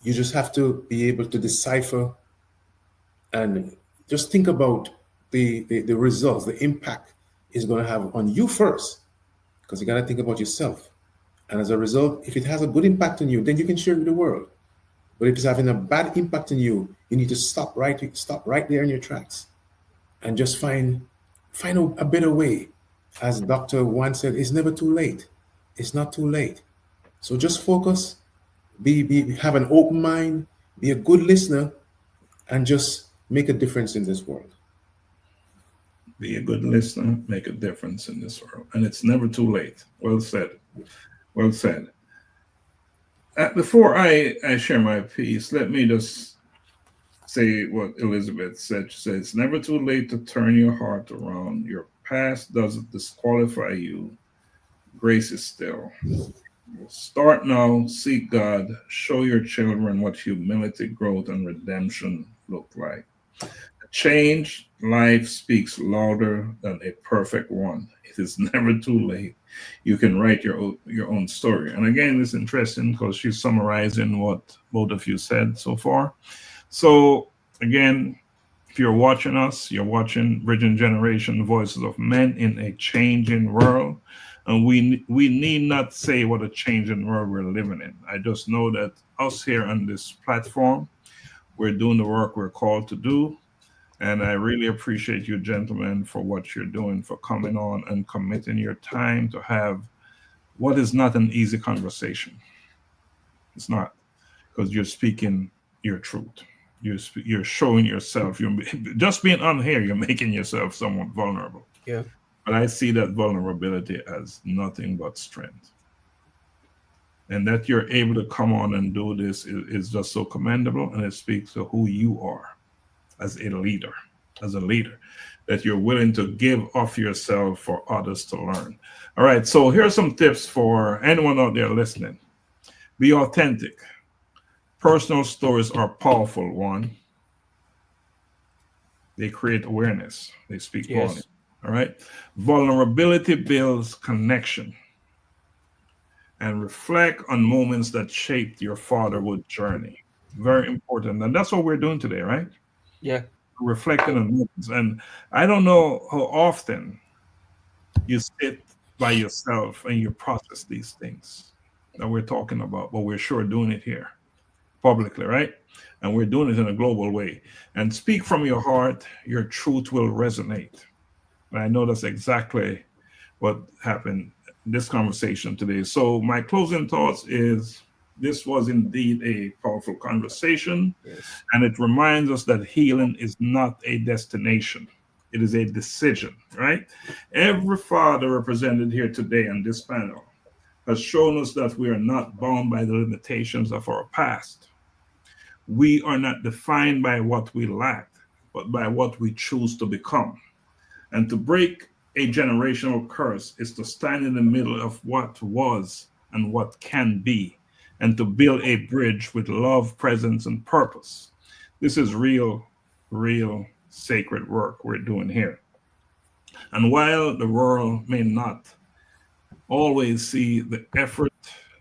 You just have to be able to decipher and just think about the results, the impact it's going to have on you first, because you got to think about yourself. And as a result, if it has a good impact on you, then you can share it with the world. But if it's having a bad impact on you, you need to stop right there in your tracks and just find a better way. As Dr. Juan said, it's never too late. It's not too late. So just focus, have an open mind, be a good listener, and just make a difference in this world. Be a good listener, make a difference in this world. And it's never too late. Well said. Well said. Before I share my piece, let me just say what Elizabeth said. She said, it's never too late to turn your heart around. Your past doesn't disqualify you. Grace is still. Start now, seek God, show your children what humility, growth, and redemption look like. A changed life speaks louder than a perfect one. It is never too late. You can write your own story. And again, it's interesting because she's summarizing what both of you said so far. So again, If you're watching us, you're watching Bridging Generation, Voices of Men in a Changing World. And we need not say what a changing world we're living in. I just know that us here on this platform, we're doing the work we're called to do. And I really appreciate you, gentlemen, for what you're doing, for coming on and committing your time to have what is not an easy conversation. It's not, because you're speaking your truth. You're showing yourself. You're just being on here. You're making yourself somewhat vulnerable. Yeah. But I see that vulnerability as nothing but strength. And that you're able to come on and do this is just so commendable. And it speaks to who you are as a leader, that you're willing to give of yourself for others to learn. All right. So here are some tips for anyone out there listening. Be authentic. Personal stories are powerful, Juan. They create awareness. They speak volume. All right. Vulnerability builds connection. And reflect on moments that shaped your fatherhood journey. Very important. And that's what we're doing today, right? Yeah. Reflecting on moments. And I don't know how often you sit by yourself and you process these things that we're talking about, but we're sure doing it here publicly, right? And we're doing it in a global way. And speak from your heart, your truth will resonate. And I know that's exactly what happened in this conversation today. So my closing thoughts is this was indeed a powerful conversation. Yes. And it reminds us that healing is not a destination. It is a decision, right? Every father represented here today on this panel has shown us that we are not bound by the limitations of our past. We are not defined by what we lack, but by what we choose to become. And to break a generational curse is to stand in the middle of what was and what can be, and to build a bridge with love, presence, and purpose. This is real sacred work we're doing here. And while the world may not always see the effort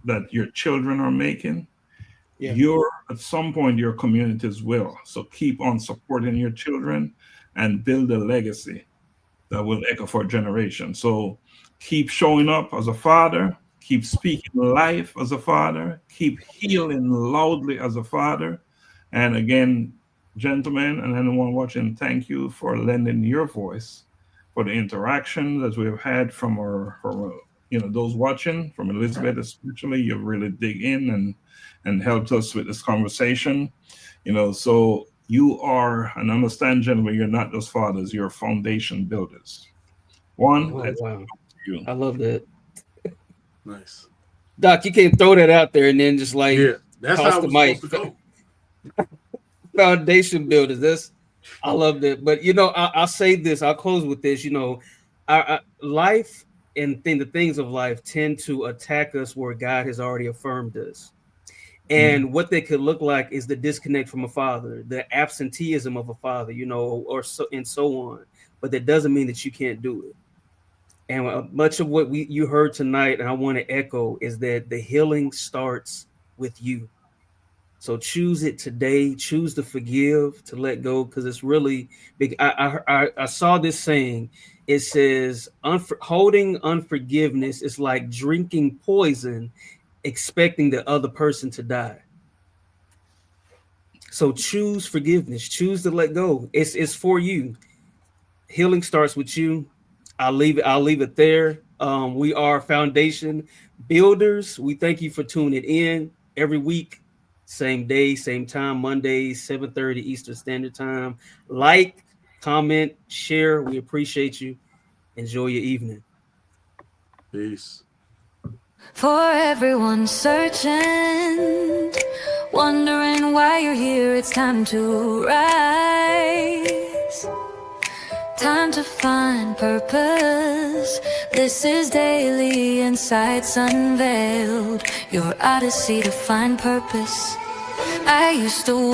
that your children are making, at some point your communities will. So keep on supporting your children and build a legacy that will echo for generations. So keep showing up as a father, keep speaking life as a father, keep healing loudly as a father. And again, gentlemen and anyone watching, thank you for lending your voice for the interaction that we've had from those watching, from Elizabeth especially. You really dig in and helped us with this conversation. So you are, and understand, gentlemen, you're not just fathers, you're foundation builders. Juan, wow. I love that. Nice. Doc, you can't throw that out there and then just that's how the it was mic. supposed to go. Foundation builders. I love that. But I'll say this. I'll close with this. Our life and the things of life tend to attack us where God has already affirmed us. And what they could look like is the disconnect from a father, the absenteeism of a father, or so and so on. But that doesn't mean that you can't do it. And much of what you heard tonight, and I want to echo, is that the healing starts with you. So choose it today. Choose to forgive, to let go, because it's really big. I saw this saying. It says, holding unforgiveness is like drinking poison, expecting the other person to die. So choose forgiveness. Choose to let go. It's for you. Healing starts with you. I'll leave it there. We are foundation builders. We thank you for tuning in every week. Same day, same time, Mondays, 7:30 Eastern Standard Time. Like, comment, share. We appreciate you. Enjoy your evening. Peace. For everyone searching, wondering why you're here, it's time to rise. Time to find purpose. This is Daily Insights Unveiled, your odyssey to find purpose. I used to